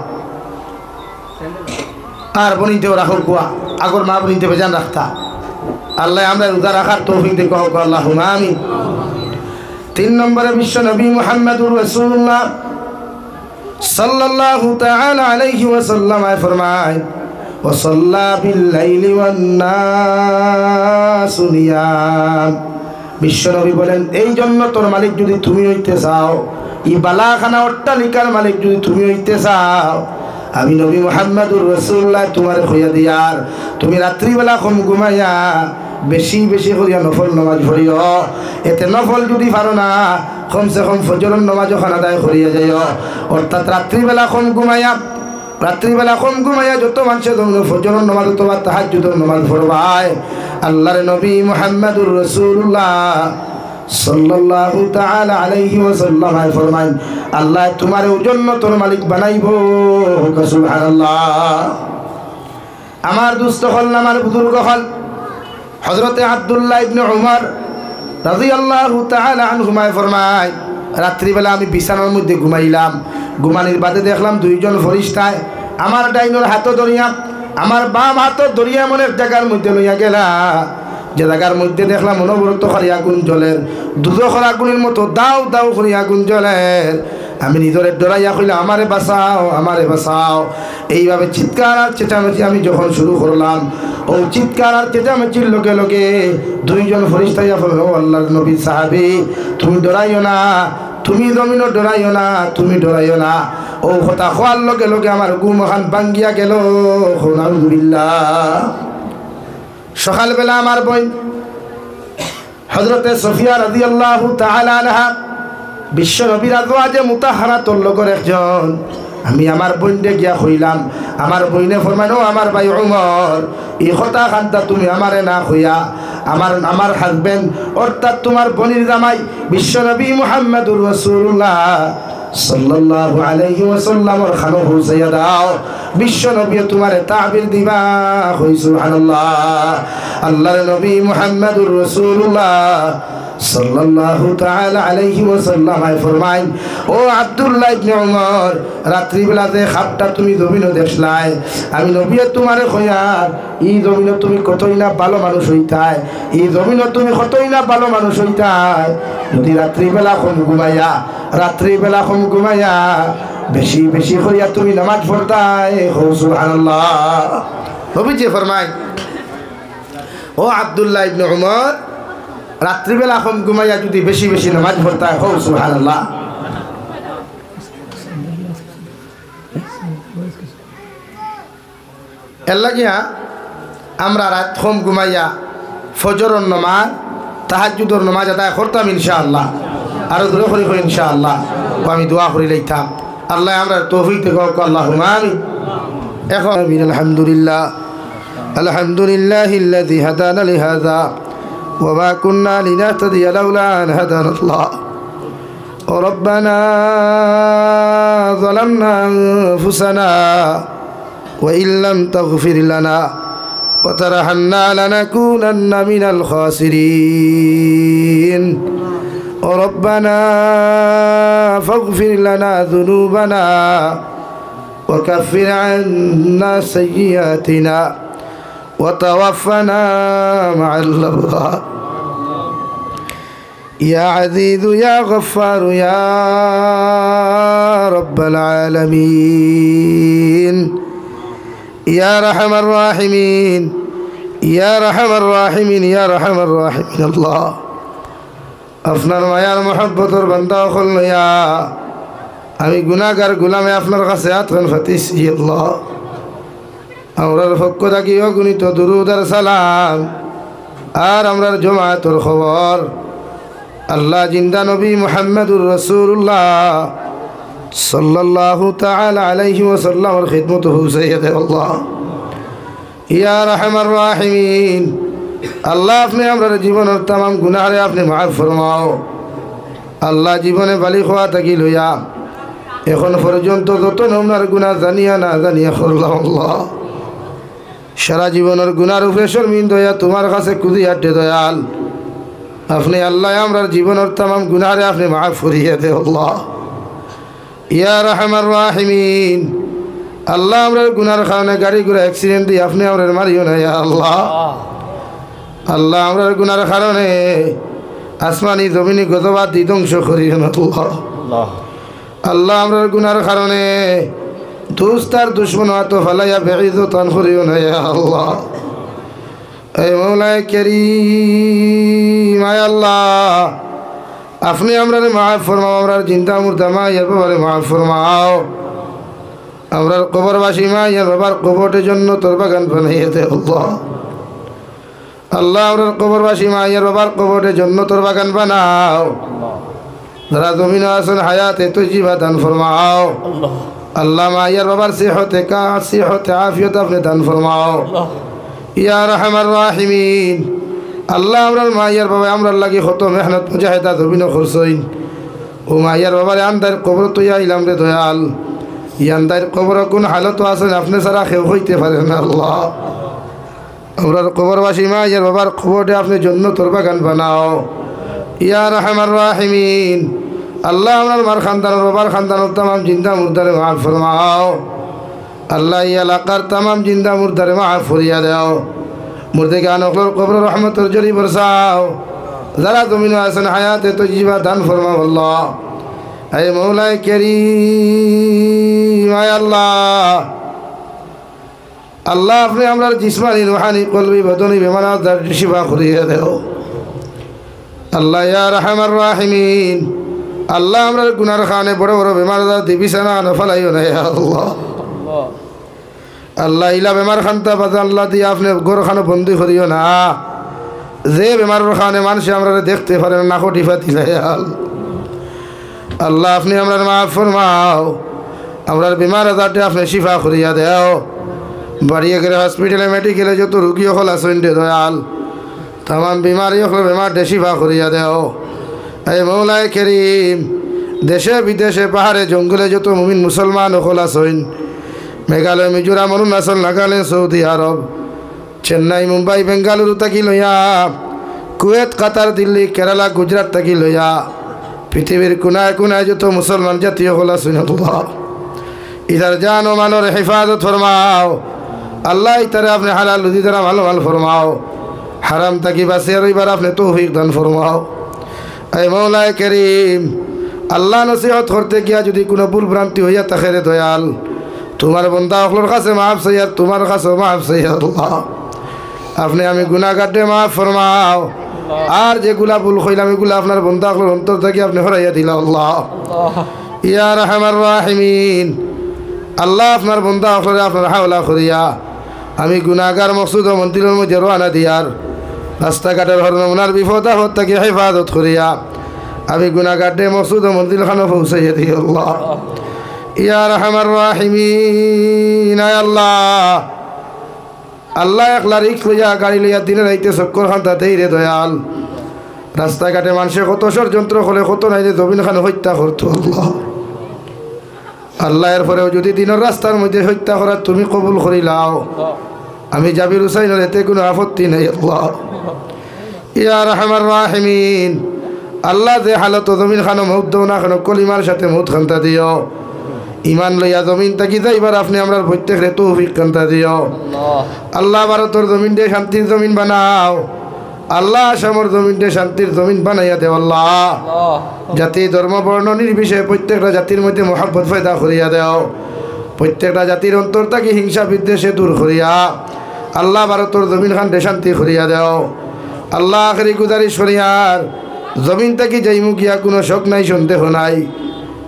আর বনিতেও রাখো কুয়া আগর মা বনিতে বেজান রাখতা আল্লাহ আমরা রোজা রাখার তৌফিক দিয়ে কহ আল্লাহুম্মা আমিন 3 নম্বরে বিশ্ব নবী মুহাম্মদুর রাসূলুল্লাহ সাল্লাল্লাহু তাআলা আলাইহি ওয়াসাল্লাম ফরমায় ওয়া সাল্লা বিল লাইলি ওয়ান নাসু নিয়াম বিশ্ব নবী বলেন এই জন্য তোর মালিক যদি তুমি হইতে চাও এই বালাখানা অট্টালিকার মালিক যদি তুমি হইতে চাও আমি নবী মুহাম্মদুর রাসূলুল্লাহ তোমার কইয়া দিয়ার তুমি রাত্রিবেলা কম ঘুমাইয়া বেশি বেশি করিয়া নফল নামাজ পড়িও এতে নফল যদি পারো না কমসে কম ফজরের নামাজ ওখানে আদায় করিয়া যাইও অর্থাৎ রাত্রিবেলা কম ঘুমাইয়া যত মানুষের ফজরের নামাজ অথবা তাহাজ্জুদের নামাজ পড়বায় আল্লাহর নবী মুহাম্মদুর রাসূলুল্লাহ সাল্লাল্লাহু তাআলা আলাইহি ওয়াসাল্লাম ফরমান আল্লাহ তোমার জন্য তোর মালিক বানাইবো সুবহানাল্লাহ আমার দুস্থ হল আমার বুজুর্গ হল হযরতে আব্দুল্লাহ ইবনে উমর রাদিয়াল্লাহু তাআলা আনহুমা ফরমায় রাত্রিবেলা আমি বিছানার মধ্যে ঘুমাইলাম ঘুমানির বাদে দেখলাম দুইজন ফেরেশতায় আমার ডাইনোর হাত ধরিয়া আমার বাম হাত ধরিয়া মনের জায়গার মধ্যে লইয়া গেলা যে জায়গার মধ্যে দেখলাম অনবরত করে আগুন জ্বলের দুজখর আগুনের মতো দাও দাও করে আগুন জ্বলের আমি নিজের ডরাইয়া কইলাম আমারে বাঁচাও এইভাবে চিৎকার আর চেঁচামেচি আমি যখন শুরু করলাম ও চিৎকার আর চেঁচামেচির লগে লগে দুইজন ফেরেশতা বলল আল্লাহর নবী সাহাবী তুমি ডরাইও না তুমি জমিনও ডরাইও না তুমি ডরাইও না ও কথা খোয়ার লগে লগে আমার ঘুম ওখান ভাঙ্গিয়া গেল আলহামদুলিল্লাহ সকালবেলা আমার বোন হযরতে সফিয়া রাদিয়াল্লাহু তাআলা আনহা বিশ্ব নবীর আজওয়াজে মুতাহহারাতুল লগর একজন আমি আমার বোনকে গিয়া কইলাম আমার বোনে ফরমানো আমার ভাই উমর এই কথা খান্তা তুমি আমারে না কইয়া আমার হাজবেন্ড অর্থাৎ তোমার বোনের জামাই বিশ্ব নবী মুহাম্মদুর রাসূলুল্লাহ সাল্লাল্লাহু আলাইহি ওয়াসাল্লামের খানো হুসাইয়া দাও বিশ্ব নবী তোমারে তাবির দিবা কই সুবহানাল্লাহ আল্লাহর নবী মুহাম্মদুর রাসূলুল্লাহ সাল্লাল্লাহু তাআলা আলাইহি ওয়াসাল্লাম ফরমায় ও আব্দুল্লাহ ইবনে উমর রাত্রিবেলা যে খাপটা তুমি জমিনে দেখলাই আমি নবী তোমারে কইয়ার এই জমিনে তুমি কতই না ভালো মানুষ হইতাই এই জমিনে তুমি কতই না ভালো মানুষ হইতাই যদি রাত্রিবেলা কম ঘুমাইয়া বেশি বেশি করিয়া তুমি নামাজ পড়তাই সুবহানাল্লাহ নবীজি ফরমায় ও আব্দুল্লাহ ইবনে উমর রাত্রিবেলা কম ঘুমাইয়া যদি বেশি বেশি নামাজ পড়তাই সুবহানাল্লাহ এর লাগিয়া আমরা রাত কম ঘুমাইয়া ফজরের নামাজ তাহাজ্জুদের নামাজ আদায় করতাম ইনশাআল্লাহ আরো দূরে করি ইনশাআল্লাহ আমি দোয়া করি লইতাম আল্লাহ আমরা তৌফিক দেখ আল্লাহুম্মা আমিন এখন আলহামদুলিল্লাহ আলহামদুলিল্লাহিল্লাযী হাদানা লিহাযা ওয়া মা কুন্না লিনাহতাদিয়া লাউলা আন হাদানা আল্লাহ ربنا ظلمنا أنفسنا وإن لم تغفر لنا وترحمنا لنكونن من الخاسرين ربنا فاغفر لنا ذنوبنا وكفر عنا سيئاتنا وتوفنا مع الأبرار يا عزيز يا غفار يا رب العالمين يا رحم الراحمين يا رحم الراحمين يا رحم الراحمين الله আপনার মায়ার মহব্বতর বান্দা হল ইয়া আমি গুনাহগার গোলামে আপনার কাছে আতখান ফাতিছি আল্লাহ আমরার পক্ষ থাকি অগণিত দুরূদ আর সালাম আর আমরার জমায়েতের খবর আল্লাহ জিন্দা নবী মুহাম্মদুর রাসূলুল্লাহ সাল্লাল্লাহু তাআলা আলাইহি ওয়াসাল্লামের খিদমত হুসাইয়া দে আল্লাহ ইয়া রাহমার রাহিমিন আল্লাহ আপনি আমরার জীবনের तमाम গুনাহরে আপনি মাফ ফরমাও আল্লাহ জীবনে বালিগ হওয়া থাকি লইয়া এখন পর্যন্ত যত নমনার গুনাহ জানিয়া না জানিয়া করলাম আল্লাহ সারা জীবনের গুনার উপরে শর্মিন্দা হইয়া তোমার কাছে কুদিয়াতে দয়াল আপনি আল্লাহ আমরার জীবনের तमाम গুনাহরে আপনি মাফ করিয়া দে আল্লাহ ইয়া রাহমার রাহিমিন আল্লাহ আমরার গুনার কারণে গাড়ি ঘোড়া অ্যাক্সিডেন্ট দিয়ে আপনি আমরার মারিও না ইয়া আল্লাহ আল্লাহ আমরার গুনার কারণে আসমানি জমিনি গজবাদ ধ্বংস করিও না আল্লাহ আল্লাহ আমরার গুনার কারণে দুস্তার দুশ্মন হাত ফালাইয়া বেইজ্জতান করিও না ইয়া আল্লাহ এ মওলায়ে কারীম আয় আল্লাহ আপনি আমরারে মাফ ফরমাও আমরার জিন্দা মুর্দা মা ইয়ার বাবারে মাফ ফরমাও আমরার কবরবাসী মা ইয়ার বাবার কবরের জন্য তোর বাগান বানাইয়া দে আল্লাহ আল্লাহ আমরার কবরবাসী মা ইয়ার বাবার কবরের জন্য তোর বাগান বানাও যারা জমিনে আছেন হায়াতে তজিবা দান ফরমাও আল্লাহ মা ইয়ার বাবার সিহতে আফিয়ত আপনি দান ফরমাও ইয়া রাহমার রাহিমিন আল্লাহ আমরার মাইয়ার বাবা আমরার লাগি কত মেহনত মুজাহিদা জমিনে খরচইন ও মাইয়ার বাবার আন্দার কবর তো আইলাম রে দয়াল ইয়ান্দার কবর কোন হালত আছেন আপনি ছাড়া কেউ হইতে পারেন না আল্লাহ আমরার কবরবাসী মাইয়ার বাবার কবরে আপনি জান্নাতের বাগান বানাও ইয়া রাহমার রাহিমিন আল্লাহ আমরার মার খানদানের বাবার খানদানের तमाम জিন্দা মুর্দারে মাফ ফরমাও আল্লাহ এই এলাকার तमाम জিন্দা মুর্দারে মাফ ফরিয়া দাও মুর্দে গান কবর রহমতের জরি বরসাও যারা জমিনে আছেন হায়াতে তজিবা দান ফরমাও আল্লাহ হে মওলায়ে কারীম আয় আল্লাহ আল্লাহ আপনি আমরার জিসমানি রুহানি কলবি বদনি বেমার আজার শিফা করিয়ে দাও আল্লাহ ইয়া রাহমার রাহিমিন আল্লাহ আমরার গুনার খানে বড় বড় বেমার আজার দিবিসানা না ফলাইও না ইয়া আল্লাহ আল্লাহ ইলা বেমার খানতা বাজা আল্লাহ দিয়ে আপনি গোর খানো বন্দি করিও না যে বেমারের খানে মানুষ আমরা দেখতে পারে না কোটি ফাতিলা আল্লাহ আপনি আমরার মাফ ফরমাও আমরার বেমার আজারটা আপনি শিফা করিয়া দেও বাড়িয়ে গেলে হসপিটালে মেডিকেলে যত রুগী হল আসেন দে দয়াল तमाम बीमारी হল বেমার শিফা করিয়া দেও হে মওলায়ে কারীম দেশে বিদেশে পাহাড়ে জঙ্গলে যত মুমিন মুসলমান হল আসেন মেঘালয় মিজোরাম অরুণাচল নাগাল্যান্ড সৌদি আরব চেন্নাই মুম্বাই বেঙ্গালুরু থাকি লইয়া কুয়েত কাতার দিল্লি কেরালা গুজরাট থাকি লইয়া পৃথিবীর কোনায় কোনায় যত মুসলমান জাতীয় হল আসেন ইধার জান ও মানের হেফাজত ফরমাও আল্লাহ ইতারে আপনি হালাল রুজি দ্বারা ভালো ভালো ফরমাও হারাম থাকি বাঁচিয়ে রইবার আপনি তৌফিক দান ফরমাও হে মওলায়ে কারীম আল্লাহ নসিহত করতে গিয়া যদি কোনো ভুল ভ্রান্তি হইয়া থাকে রে দয়াল তোমার বন্দা অখলোর কাছে মাফ চাই আর তোমার কাছে মাফ চাই আল্লাহ আপনি আমি গুনাহগারকে মাফ ফরমাও আর যেগুলা ভুল কইলাম এগুলা আপনার বন্দা অখলোর অন্তর থেকে আপনি হরাইয়া দিলা আল্লাহ ইয়া রাহমার রাহিমিন আল্লাহ আপনার বন্দা অখলোরে আপনার হাওলা করিয়া আমি গুনাহগার মকসুদ মন্দিরের মধ্যে রওনা দিয়ার রাস্তাঘাটের হরনমুনার বিপদ আপদ থেকে হেফাজত করিয়া আমি গুনাহগারে মসজিদ ও মন্দির খানো পৌঁছাইয়া দিও আল্লাহ ইয়া রাহমার রাহিমিন। আয় আল্লাহ, আল্লাহ একলা রিক্স লইয়া গাড়ি লইয়া দিনে রাইতে চক্কর খান তাতেই রে দয়াল। রাস্তাঘাটে মানুষে কত ষড়যন্ত্র করে কত নাই যে জমিন খান হত্যা করতো আল্লাহ। আল্লাহ এর পরেও যদি দিনের রাস্তার মধ্যে হত্যা করার তুমি কবুল করিলাও, আমি জাবির হুসাইনের এতে কোনো আপত্তি নেই আল্লাহ ইয়া রাহমার রাহিমিন। আল্লাহ যে হালত জমিন খানো মৌত দেও না কেন কলিমার সাথে মৌত খান্তা দিও। ইমান লইয়া জমিন তাকি যাইবার আপনি আমরা প্রত্যেকের তৌফিক কান্তা দিও আল্লাহ। ভারতের জমিন দিয়ে শান্তির জমিন বানাও আল্লাহ। আসামর জমিন দিয়ে শান্তির জমিন বানাইয়া দেও আল্লাহ। জাতি ধর্ম বর্ণ নির্বিশেষে প্রত্যেকটা জাতির মধ্যে মহাব্বত পয়দা করিয়া দেও। প্রত্যেকটা জাতির অন্তর তাকে হিংসা বিদ্বেষে দূর করিয়া আল্লাহ ভারতের জমিন খান্ডে শান্তি করিয়া দেও আল্লাহ। আখেরি গুজারিশ করিয়ার জমিন তাকি যাইমু গিয়া কোনো শোক নাই সন্দেহ নাই।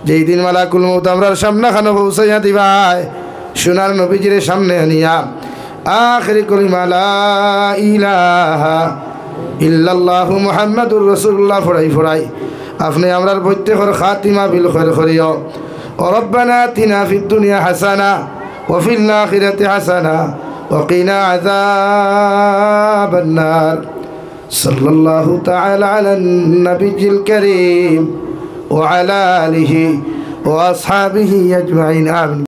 যেই দিন মালাকুল মউত আমরার সামনে খানো পৌঁছাইয়া দিবাই সোনার নবীজির সামনে আনিয়া আখেরি কলিমা লা ইলাহা ইল্লাল্লাহু মুহাম্মাদুর রাসূলুল্লাহ ফড়াই ফড়াই আপনি আমরার প্রত্যেকের খাতিমা বিল খায়র করিও। রব্বানা আতিনা ফিদ দুনিয়া হাসানা ওয়া ফিল আখিরাতি হাসানা ওয়া কিনা আযাবান নার। সাল্লাল্লাহু তাআলা আলান নাবিয়্যিল কারীম ওয়া আলা আলিহি ওয়া আসহাবিহি আজমাইন। আমিন।